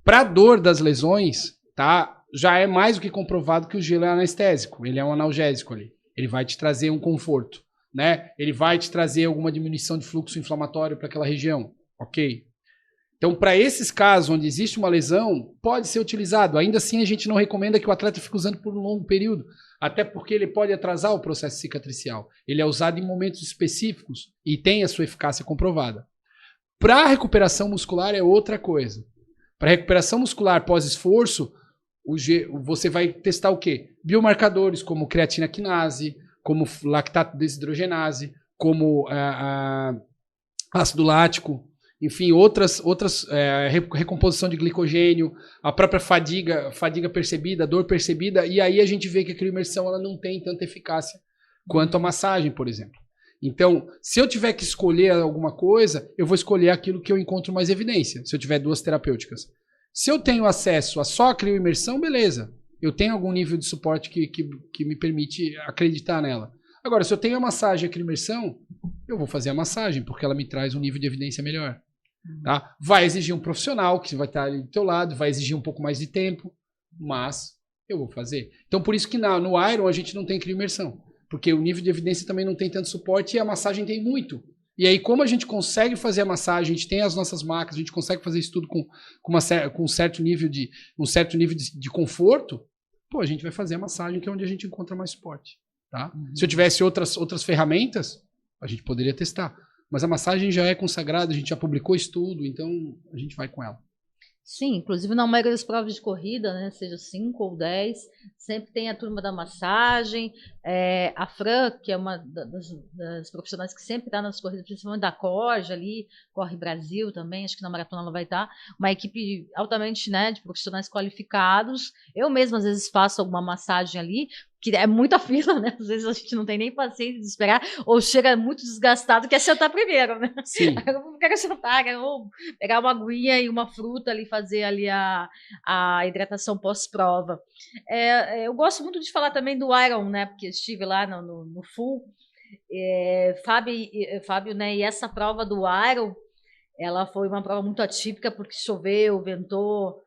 Para dor das lesões, tá? Já é mais do que comprovado que o gelo é anestésico. Ele é um analgésico ali. Ele vai te trazer um conforto, né? Ele vai te trazer alguma diminuição de fluxo inflamatório para aquela região. Ok. Então, para esses casos onde existe uma lesão, pode ser utilizado. Ainda assim, a gente não recomenda que o atleta fique usando por um longo período, até porque ele pode atrasar o processo cicatricial. Ele é usado em momentos específicos e tem a sua eficácia comprovada. Para recuperação muscular é outra coisa. Para recuperação muscular pós-esforço, você vai testar o quê? Biomarcadores como creatina quinase, como lactato desidrogenase, como ácido lático, enfim, outras recomposição de glicogênio, a própria fadiga percebida, dor percebida, e aí a gente vê que a crioimersão ela não tem tanta eficácia quanto a massagem, por exemplo. Então, se eu tiver que escolher alguma coisa, eu vou escolher aquilo que eu encontro mais evidência, se eu tiver 2 terapêuticas. Se eu tenho acesso a só a crioimersão, beleza. Eu tenho algum nível de suporte que me permite acreditar nela. Agora, se eu tenho a massagem e a crioimersão, eu vou fazer a massagem, porque ela me traz um nível de evidência melhor. Tá? Vai exigir um profissional que vai estar ali do teu lado, vai exigir um pouco mais de tempo, mas eu vou fazer. Então, por isso que no Iron a gente não tem crioimersão, porque o nível de evidência também não tem tanto suporte e a massagem tem muito. E aí, como a gente consegue fazer a massagem, a gente tem as nossas máquinas, a gente consegue fazer isso tudo com um certo nível de conforto, pô, a gente vai fazer a massagem, que é onde a gente encontra mais suporte. Tá? Se eu tivesse outras ferramentas, a gente poderia testar. Mas a massagem já é consagrada, a gente já publicou estudo, então a gente vai com ela. Sim, inclusive na maioria das provas de corrida, né, seja 5 ou 10, sempre tem a turma da massagem. A Fran, que é uma das profissionais que sempre está nas corridas, principalmente da Corja ali, Corre Brasil também, acho que na maratona ela vai estar, uma equipe altamente, né, de profissionais qualificados. Eu mesma às vezes faço alguma massagem ali, que é muita fila, né? Às vezes a gente não tem nem paciência de esperar, ou chega muito desgastado, quer sentar primeiro, né? Sim. Eu quero sentar, quero pegar uma aguinha e uma fruta ali, fazer ali a hidratação pós-prova. Eu gosto muito de falar também do Iron, né? Porque estive lá no Full. Fábio, né? E essa prova do Iron, ela foi uma prova muito atípica, porque choveu, ventou.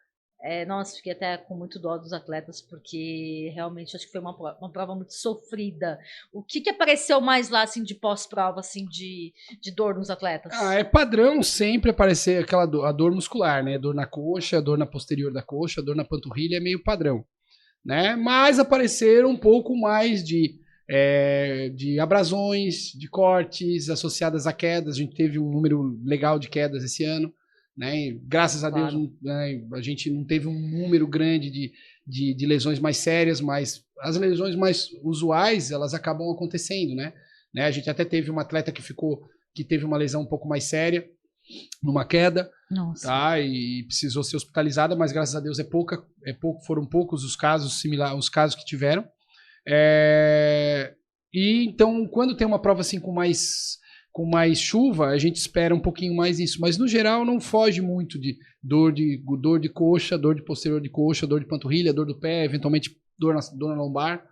Nossa, fiquei até com muito dó dos atletas, porque realmente acho que foi uma prova muito sofrida. O que apareceu mais lá, assim, de pós-prova, assim, de dor nos atletas? É padrão sempre aparecer a dor muscular, né? Dor na coxa, dor na posterior da coxa, dor na panturrilha, é meio padrão, né? Mas apareceram um pouco mais de abrasões, de cortes associadas a quedas. A gente teve um número legal de quedas esse ano. Né? Graças a Deus, né, a gente não teve um número grande de lesões mais sérias, mas as lesões mais usuais elas acabam acontecendo, né? A gente até teve uma atleta que teve uma lesão um pouco mais séria numa queda. Nossa. Tá? E precisou ser hospitalizada, mas graças a Deus foram poucos os casos os casos que tiveram. E então, quando tem uma prova assim com mais chuva, a gente espera um pouquinho mais isso. Mas, no geral, não foge muito de dor de coxa, dor de posterior de coxa, dor de panturrilha, dor do pé, eventualmente dor na lombar.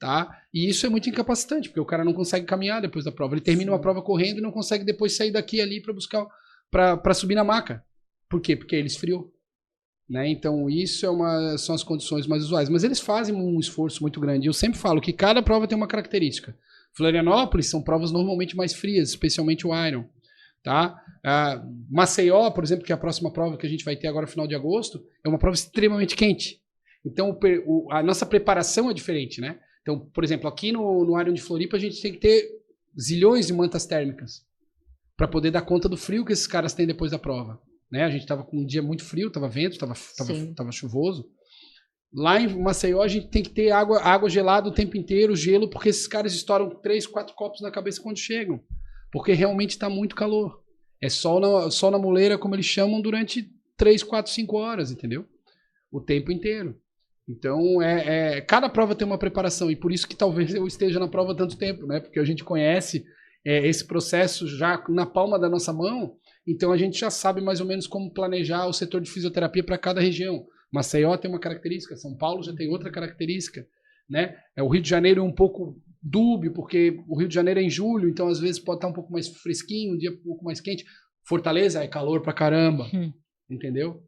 Tá? E isso é muito incapacitante, porque o cara não consegue caminhar depois da prova. Ele termina uma prova correndo e não consegue depois sair daqui ali para buscar, para subir na maca. Por quê? Porque ele esfriou. Né? Então, isso são as condições mais usuais. Mas eles fazem um esforço muito grande. Eu sempre falo que cada prova tem uma característica. Florianópolis são provas normalmente mais frias, especialmente o Iron. Tá? Maceió, por exemplo, que é a próxima prova que a gente vai ter agora no final de agosto, é uma prova extremamente quente. Então, a nossa preparação é diferente. Né? Então, por exemplo, aqui no Iron de Floripa, a gente tem que ter zilhões de mantas térmicas para poder dar conta do frio que esses caras têm depois da prova. Né? A gente estava com um dia muito frio, estava vento, estava chuvoso. Lá em Maceió a gente tem que ter água gelada o tempo inteiro, gelo, porque esses caras estouram 3, 4 copos na cabeça quando chegam. Porque realmente está muito calor. É sol na muleira, como eles chamam, durante 3, 4, 5 horas, entendeu? O tempo inteiro. Então, cada prova tem uma preparação, e por isso que talvez eu esteja na prova há tanto tempo, né? Porque a gente conhece esse processo já na palma da nossa mão, então a gente já sabe mais ou menos como planejar o setor de fisioterapia para cada região. Maceió tem uma característica, São Paulo já tem outra característica, né? O Rio de Janeiro é um pouco dúbio, porque o Rio de Janeiro é em julho, então às vezes pode estar um pouco mais fresquinho, um dia um pouco mais quente. Fortaleza é calor pra caramba, entendeu?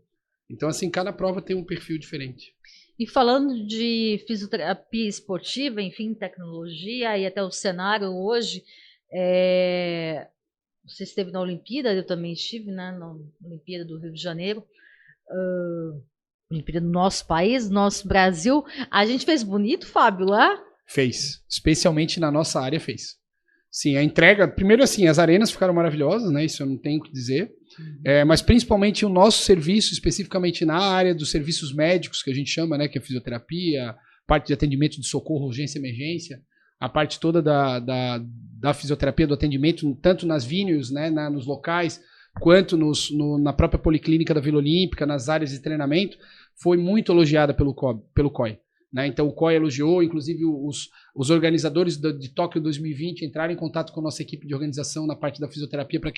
Então, assim, cada prova tem um perfil diferente. E falando de fisioterapia esportiva, enfim, tecnologia e até o cenário hoje, você esteve na Olimpíada, eu também estive, né, na Olimpíada do Rio de Janeiro, Olimpíada do nosso país, nosso Brasil. A gente fez bonito, Fábio, lá? Fez, especialmente na nossa área fez. Sim, a entrega, primeiro assim, as arenas ficaram maravilhosas, né, isso eu não tenho o que dizer, mas principalmente o nosso serviço, especificamente na área dos serviços médicos, que a gente chama, né, que é fisioterapia, parte de atendimento de socorro, urgência e emergência, a parte toda da fisioterapia, do atendimento, tanto nas venues, né, nos locais, quanto na própria policlínica da Vila Olímpica, nas áreas de treinamento, foi muito elogiada pelo COI. Né? Então o COI elogiou, inclusive os organizadores de Tóquio 2020 entraram em contato com a nossa equipe de organização na parte da fisioterapia para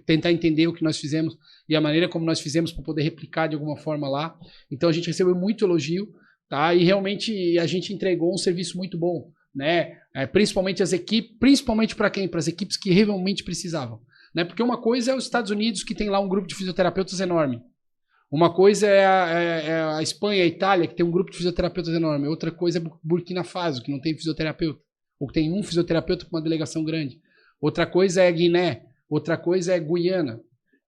tentar entender o que nós fizemos e a maneira como nós fizemos para poder replicar de alguma forma lá. Então a gente recebeu muito elogio, tá? E realmente a gente entregou um serviço muito bom, né? Principalmente as equipes, principalmente para quem? Para as equipes que realmente precisavam, né? Porque uma coisa é os Estados Unidos, que tem lá um grupo de fisioterapeutas enorme. Uma coisa é a Espanha, a Itália, que tem um grupo de fisioterapeutas enorme. Outra coisa é Burkina Faso, que não tem fisioterapeuta. Ou que tem um fisioterapeuta com uma delegação grande. Outra coisa é Guiné. Outra coisa é Guiana.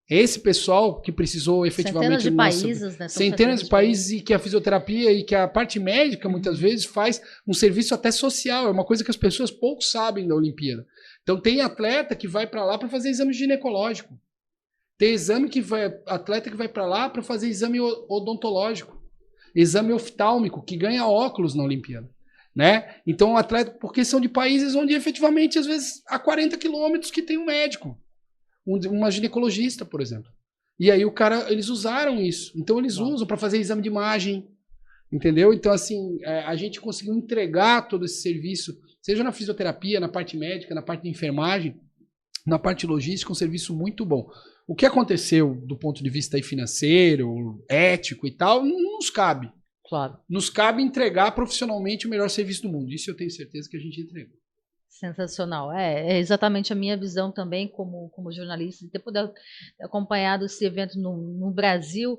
Esse pessoal que precisou efetivamente... Centenas de países, né? Centenas de países, e que a fisioterapia e que a parte médica, muitas vezes, faz um serviço até social. É uma coisa que as pessoas pouco sabem da Olimpíada. Então tem atleta que vai para lá para fazer exame ginecológico. Tem atleta que vai para lá para fazer exame odontológico, exame oftálmico, que ganha óculos na Olimpíada, né? Então, atleta, porque são de países onde efetivamente, às vezes, há 40 quilômetros que tem um médico, uma ginecologista, por exemplo. E aí eles usaram isso. Então, eles usam para fazer exame de imagem, entendeu? Então, assim, a gente conseguiu entregar todo esse serviço, seja na fisioterapia, na parte médica, na parte de enfermagem, na parte logística, um serviço muito bom. O que aconteceu do ponto de vista aí financeiro, ético e tal, não nos cabe. Claro. Nos cabe entregar profissionalmente o melhor serviço do mundo. Isso eu tenho certeza que a gente entregou. Sensacional. É exatamente a minha visão também como jornalista, de ter poder acompanhado esse evento no Brasil.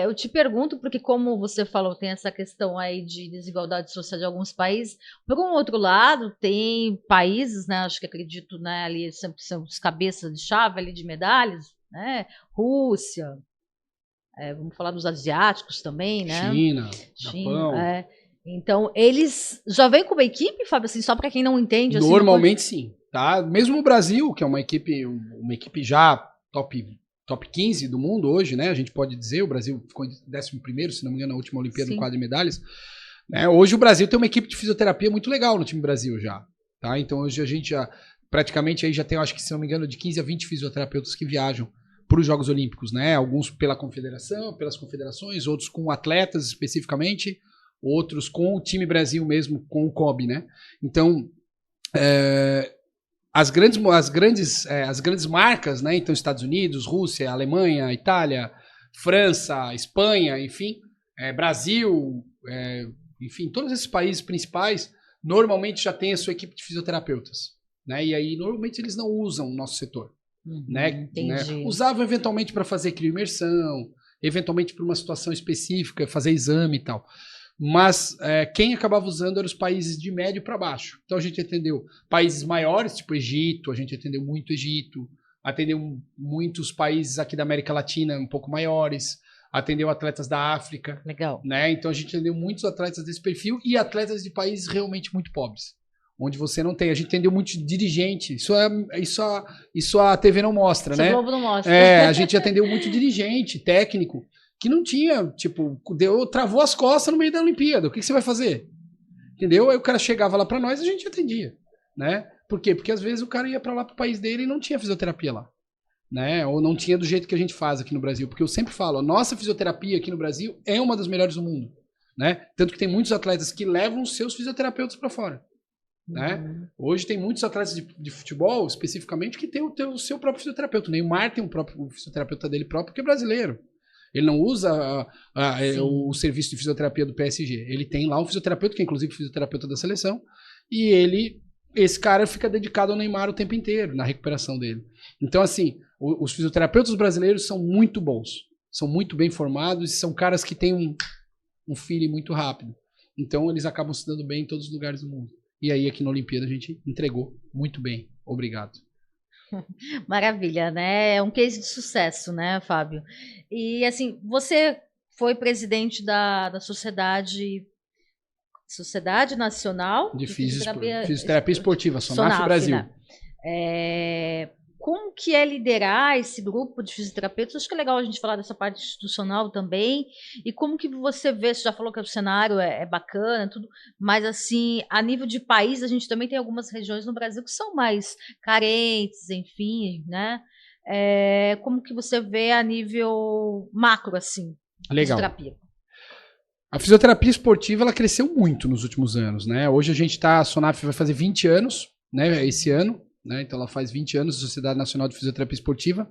Eu te pergunto, porque como você falou, tem essa questão aí de desigualdade social de alguns países. Por um outro lado, tem países, né, acho que acredito, né, ali sempre são os cabeças de chave ali de medalhas, né, Rússia, vamos falar dos asiáticos também, né? China, Japão. Então, eles já vêm com uma equipe, Fábio, assim, só para quem não entende? Assim, normalmente sim, tá? Mesmo o Brasil, que é uma equipe já top 15 do mundo hoje, né? A gente pode dizer, o Brasil ficou em 11º, se não me engano, na última Olimpíada no quadro de medalhas. Né? Hoje o Brasil tem uma equipe de fisioterapia muito legal no time Brasil já, tá? Então hoje a gente já, praticamente aí já tem, acho que se não me engano, de 15 a 20 fisioterapeutas que viajam para os Jogos Olímpicos, né? Alguns pela confederação, pelas confederações, outros com atletas especificamente, outros com o time Brasil mesmo, com o COB, né? Então, as grandes marcas, né? Então, Estados Unidos, Rússia, Alemanha, Itália, França, Espanha, enfim, Brasil, enfim, todos esses países principais normalmente já têm a sua equipe de fisioterapeutas, né? E aí, normalmente, eles não usam o nosso setor. Né? Usavam eventualmente para fazer crioimersão, eventualmente para uma situação específica, fazer exame e tal. Mas quem acabava usando eram os países de médio para baixo. Então a gente atendeu países maiores, tipo Egito, a gente atendeu muito Egito, atendeu muitos países aqui da América Latina um pouco maiores, atendeu atletas da África. Legal. Né? Então a gente atendeu muitos atletas desse perfil e atletas de países realmente muito pobres, onde você não tem. A gente atendeu muito dirigente. Isso a TV não mostra, né? O Globo não mostra. A gente atendeu muito dirigente, técnico, que não tinha, tipo, travou as costas no meio da Olimpíada. O que você vai fazer? Entendeu? Aí o cara chegava lá pra nós e a gente atendia, né? Por quê? Porque às vezes o cara ia pra lá pro país dele e não tinha fisioterapia lá, né? Ou não tinha do jeito que a gente faz aqui no Brasil. Porque eu sempre falo, a nossa fisioterapia aqui no Brasil é uma das melhores do mundo, né? Tanto que tem muitos atletas que levam os seus fisioterapeutas pra fora, né? Hoje tem muitos atletas de futebol, especificamente, que tem o seu próprio fisioterapeuta. O Neymar tem um próprio fisioterapeuta dele próprio, porque é brasileiro. Ele não usa o serviço de fisioterapia do PSG. Ele tem lá um fisioterapeuta, que é inclusive fisioterapeuta da seleção, e esse cara fica dedicado ao Neymar o tempo inteiro, na recuperação dele. Então, assim, os fisioterapeutas brasileiros são muito bons, são muito bem formados, e são caras que têm um feeling muito rápido. Então, eles acabam se dando bem em todos os lugares do mundo. E aí, aqui na Olimpíada, a gente entregou muito bem. Obrigado. Maravilha, né? É um case de sucesso, né, Fábio? E assim, você foi presidente da Sociedade Nacional de Fisioterapia Esportiva, SONAF Brasil. Né? Como que é liderar esse grupo de fisioterapeutas? Acho que é legal a gente falar dessa parte institucional também. E como que você vê, você já falou que o cenário é bacana, tudo, mas assim, a nível de país, a gente também tem algumas regiões no Brasil que são mais carentes, enfim, né? Como que você vê a nível macro, assim, legal. Fisioterapia? A fisioterapia esportiva, ela cresceu muito nos últimos anos, né? Hoje a SONAF vai fazer 20 anos, né, esse ano. Né? Então ela faz 20 anos, a Sociedade Nacional de Fisioterapia Esportiva,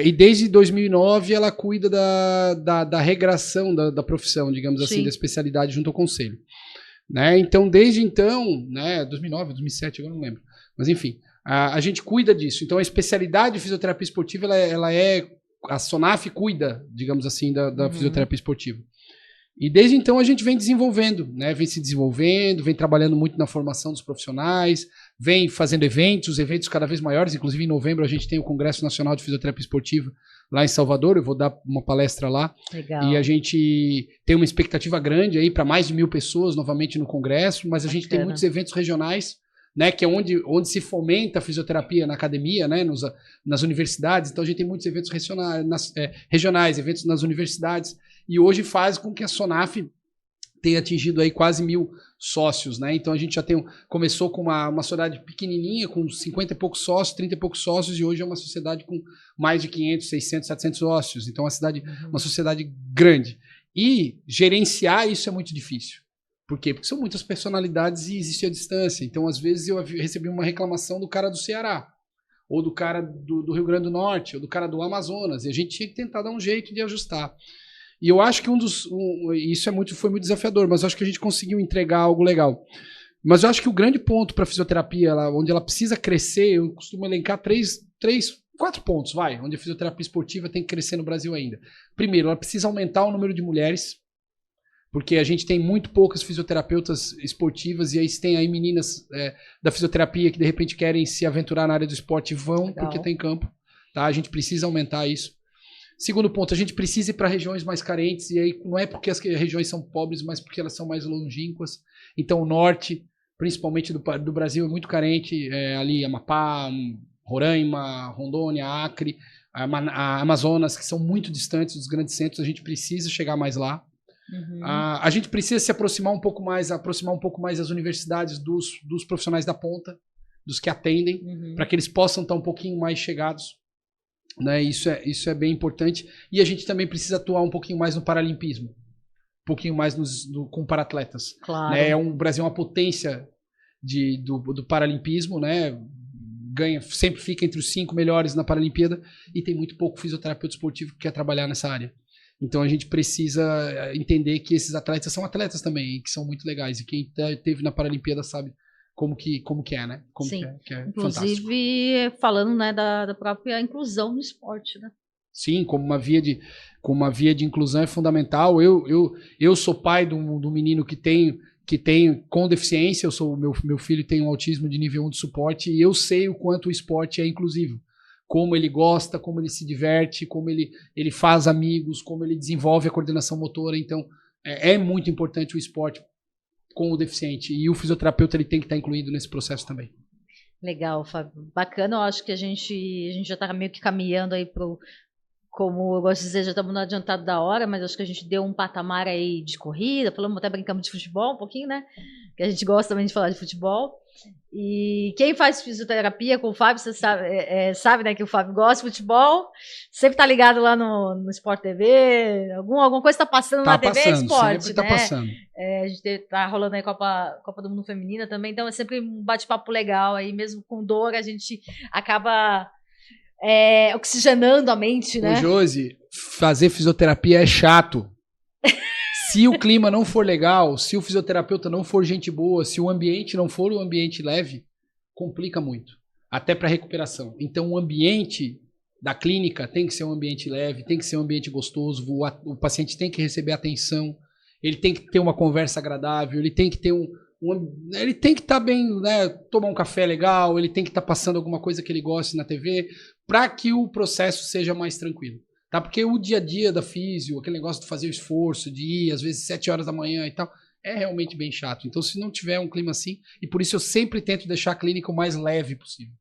e desde 2009 ela cuida da regração da profissão, digamos assim, da especialidade junto ao conselho. Né? Então, desde então, né, 2009, 2007, eu não lembro, mas enfim, a gente cuida disso. Então a especialidade de fisioterapia esportiva, a SONAF cuida, digamos assim, da fisioterapia esportiva. E desde então a gente vem desenvolvendo, né? Vem se desenvolvendo, vem trabalhando muito na formação dos profissionais, vem fazendo eventos cada vez maiores. Inclusive em novembro a gente tem o Congresso Nacional de Fisioterapia Esportiva lá em Salvador. Eu vou dar uma palestra lá. Legal. E a gente tem uma expectativa grande aí para mais de 1.000 pessoas novamente no Congresso, mas a gente tem muitos eventos regionais, né? Que é onde se fomenta a fisioterapia na academia, né? Nas universidades. Então a gente tem muitos eventos regionais, eventos nas universidades. E hoje faz com que a SONAF tenha atingido aí quase 1.000 sócios, né? Então a gente já começou com uma sociedade pequenininha, com 50 e poucos sócios, 30 e poucos sócios, e hoje é uma sociedade com mais de 500, 600, 700 sócios. Então uma sociedade grande. E gerenciar isso é muito difícil. Por quê? Porque são muitas personalidades e existe a distância. Então, às vezes, eu recebi uma reclamação do cara do Ceará, ou do cara do Rio Grande do Norte, ou do cara do Amazonas, e a gente tinha que tentar dar um jeito de ajustar. E eu acho que isso foi muito desafiador, mas eu acho que a gente conseguiu entregar algo legal. Mas eu acho que o grande ponto para a fisioterapia, onde ela precisa crescer, eu costumo elencar 4 pontos, onde a fisioterapia esportiva tem que crescer no Brasil ainda. Primeiro, ela precisa aumentar o número de mulheres, porque a gente tem muito poucas fisioterapeutas esportivas, e aí tem aí meninas da fisioterapia que de repente querem se aventurar na área do esporte e vão, legal, porque tem campo. Tá? A gente precisa aumentar isso. Segundo ponto, a gente precisa ir para regiões mais carentes, e aí não é porque as regiões são pobres, mas porque elas são mais longínquas. Então o norte, principalmente do Brasil, é muito carente, ali Amapá, Roraima, Rondônia, Acre, a Amazonas, que são muito distantes dos grandes centros. A gente precisa chegar mais lá. A gente precisa se aproximar um pouco mais das universidades, dos profissionais da ponta, dos que atendem, para que eles possam estar um pouquinho mais chegados. Né? Isso é bem importante. E a gente também precisa atuar um pouquinho mais no paralimpismo, um pouquinho mais com paratletas. Claro. Né? O Brasil é uma potência do paralimpismo, né? Sempre fica entre os 5 melhores na Paralimpíada, e tem muito pouco fisioterapeuta esportivo que quer trabalhar nessa área. Então a gente precisa entender que esses atletas são atletas também, que são muito legais, e quem esteve na Paralimpíada sabe como que é, né? Sim. Que é inclusive fantástico. Falando, né, da própria inclusão no esporte, né? Sim, como uma via de inclusão é fundamental. Eu sou pai do menino que tem com deficiência. Meu filho tem um autismo de nível 1 de suporte, e eu sei o quanto o esporte é inclusivo. Como ele gosta, como ele se diverte, como ele faz amigos, como ele desenvolve a coordenação motora. Então, é muito importante o esporte com o deficiente, e o fisioterapeuta ele tem que estar incluído nesse processo também. Legal, Fábio. Bacana, eu acho que a gente já está meio que caminhando aí como eu gosto de dizer, já estamos no adiantado da hora, mas acho que a gente deu um patamar aí de corrida, falamos, até brincamos de futebol um pouquinho, né? Que a gente gosta também de falar de futebol. E quem faz fisioterapia com o Fábio, você sabe, né, que o Fábio gosta de futebol, sempre tá ligado lá no Sport TV, alguma coisa tá passando na TV, é esporte, sempre tá né? passando. A gente tá rolando aí Copa do Mundo Feminina também, então é sempre um bate-papo legal aí, mesmo com dor, a gente acaba oxigenando a mente, né? Ô, Josi, fazer fisioterapia é chato. Se o clima não for legal, se o fisioterapeuta não for gente boa, se o ambiente não for um ambiente leve, complica muito. Até para recuperação. Então, o ambiente da clínica tem que ser um ambiente leve, tem que ser um ambiente gostoso, o paciente tem que receber atenção, ele tem que ter uma conversa agradável, ele tem que ter ele tem que estar bem, né, tomar um café legal, ele tem que estar passando alguma coisa que ele goste na TV, para que o processo seja mais tranquilo. Tá? Porque o dia a dia da físio, aquele negócio de fazer o esforço, de ir às vezes 7 horas da manhã e tal, é realmente bem chato. Então, se não tiver um clima assim, e por isso eu sempre tento deixar a clínica o mais leve possível.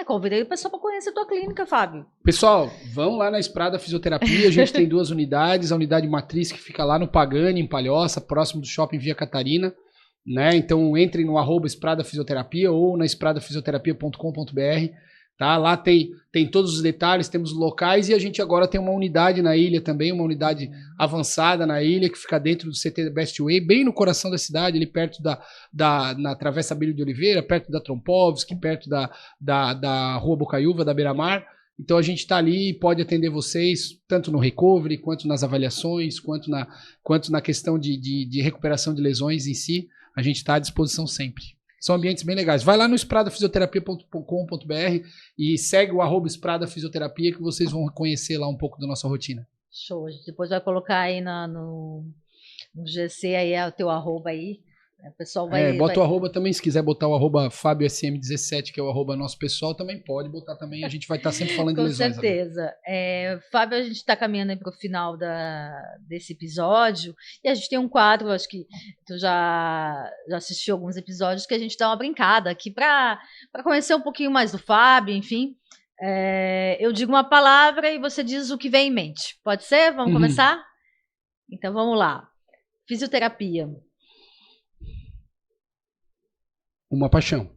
Convidei o pessoal para conhecer a tua clínica, Fábio. Pessoal, vão lá na Esprada Fisioterapia, a gente tem 2 unidades, a unidade matriz que fica lá no Pagani, em Palhoça, próximo do Shopping Via Catarina, né? Então entrem no @Esprada Fisioterapia ou na espradafisioterapia.com.br. Tá? Lá tem todos os detalhes, temos locais e a gente agora tem uma unidade na ilha também, uma unidade avançada na ilha que fica dentro do CT Best Way, bem no coração da cidade, ali perto na Travessa Abílio de Oliveira, perto da Trompovski, perto da Rua Bocaiúva, da Beira-Mar. Então a gente está ali e pode atender vocês, tanto no recovery, quanto nas avaliações, quanto na questão de recuperação de lesões em si. A gente está à disposição sempre. São ambientes bem legais. Vai lá no espradafisioterapia.com.br e segue o @Esprada Fisioterapia que vocês vão conhecer lá um pouco da nossa rotina. Show. A gente depois vai colocar aí no GC aí o teu arroba aí. O pessoal bota o arroba também, se quiser botar o @FábioSM17, que é o nosso pessoal, também pode botar também. A gente vai estar sempre falando de lesões. Com certeza. Fábio, a gente está caminhando aí para o final desse episódio e a gente tem um quadro, acho que tu já assistiu alguns episódios, que a gente dá uma brincada aqui para conhecer um pouquinho mais do Fábio, enfim. Eu digo uma palavra e você diz o que vem em mente. Pode ser? Vamos começar? Então vamos lá. Fisioterapia. Uma paixão.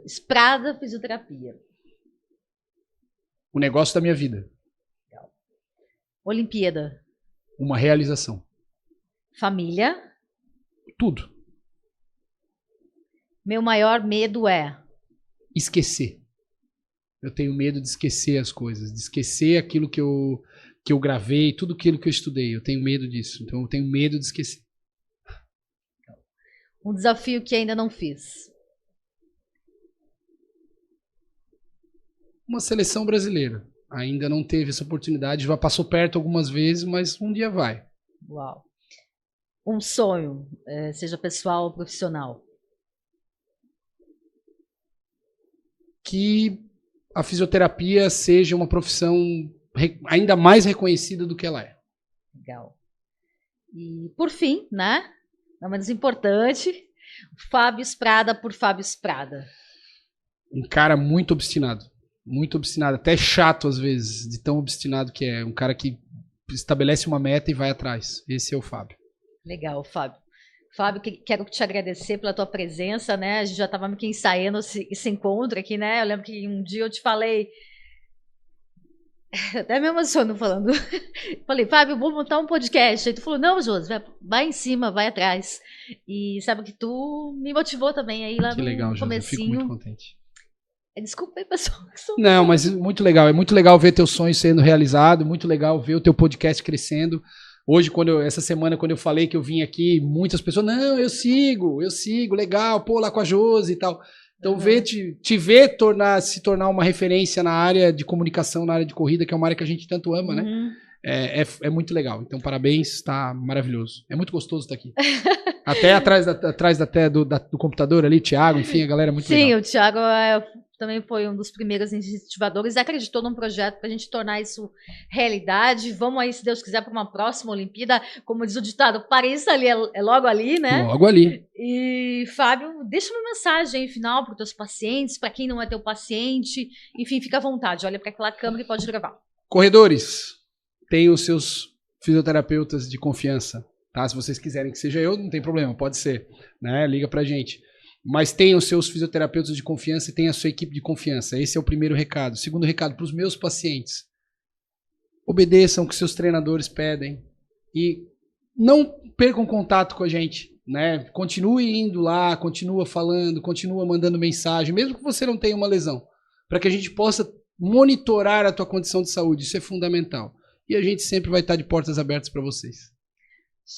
Esprada Fisioterapia. O negócio da minha vida. Olimpíada. Uma realização. Família. Tudo. Meu maior medo é esquecer. Eu tenho medo de esquecer as coisas, de esquecer aquilo que eu gravei, tudo aquilo que eu estudei. Eu tenho medo disso. Então eu tenho medo de esquecer. Um desafio que ainda não fiz. Uma seleção brasileira. Ainda não teve essa oportunidade. Já passou perto algumas vezes, mas um dia vai. Uau. Um sonho, seja pessoal ou profissional. Que a fisioterapia seja uma profissão ainda mais reconhecida do que ela é. Legal. E por fim, né? Não menos importante, Fábio Esprada por Fábio Esprada. Um cara muito obstinado, até chato às vezes, de tão obstinado que é. Um cara que estabelece uma meta e vai atrás. Esse é o Fábio. Legal, Fábio. Fábio, quero te agradecer pela tua presença, né? A gente já estava meio que ensaiando esse encontro aqui, né? Eu lembro que um dia eu te falei, até me emociono falando. Falei, Fábio, vou montar um podcast. Aí tu falou, não, Josi, vai em cima, vai atrás. E sabe que tu me motivou também aí lá que legal, no comecinho. Eu fico muito contente. Desculpa aí, pessoal. Não, mas muito legal. É muito legal ver teu sonho sendo realizado, muito legal ver o teu podcast crescendo. Hoje, essa semana, quando eu falei que eu vim aqui, muitas pessoas, não, eu sigo, legal, pô, lá com a Josi e tal. Então, te ver se tornar uma referência na área de comunicação, na área de corrida, que é uma área que a gente tanto ama, né? É muito legal. Então, parabéns, tá maravilhoso. É muito gostoso estar aqui. Até atrás do computador ali, o Thiago, enfim, a galera é muito legal. Sim, o Thiago também foi um dos primeiros incentivadores, acreditou num projeto para a gente tornar isso realidade. Vamos aí, se Deus quiser, para uma próxima Olimpíada. Como diz o ditado, Paris ali é logo ali, né? Logo ali. E, Fábio, deixa uma mensagem aí final para os teus pacientes, para quem não é teu paciente. Enfim, fica à vontade, olha para aquela câmera e pode gravar. Corredores, tenham os seus fisioterapeutas de confiança, tá? Se vocês quiserem que seja eu, não tem problema, pode ser, né? Liga pra gente. Mas tenham os seus fisioterapeutas de confiança e tenha a sua equipe de confiança. Esse é o primeiro recado. Segundo recado, para os meus pacientes, obedeçam o que seus treinadores pedem e não percam contato com a gente, né? Continue indo lá, continua falando, continua mandando mensagem, mesmo que você não tenha uma lesão, para que a gente possa monitorar a tua condição de saúde. Isso é fundamental. E a gente sempre vai estar de portas abertas para vocês.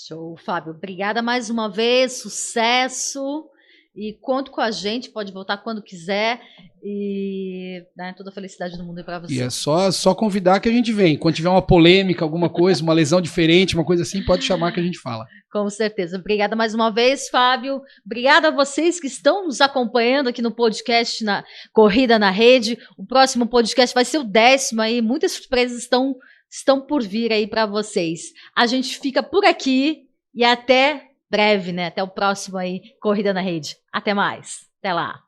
Show, Fábio. Obrigada mais uma vez, sucesso. E conta com a gente, pode voltar quando quiser. E toda a felicidade do mundo aí para você. E é só convidar que a gente vem. Quando tiver uma polêmica, alguma coisa, uma lesão diferente, uma coisa assim, pode chamar que a gente fala. Com certeza. Obrigada mais uma vez, Fábio. Obrigada a vocês que estão nos acompanhando aqui no podcast na Corrida na Rede. O próximo podcast vai ser o 10º aí. Muitas surpresas estão por vir aí para vocês. A gente fica por aqui e até breve, né? Até o próximo aí, Corrida na Rede. Até mais. Até lá.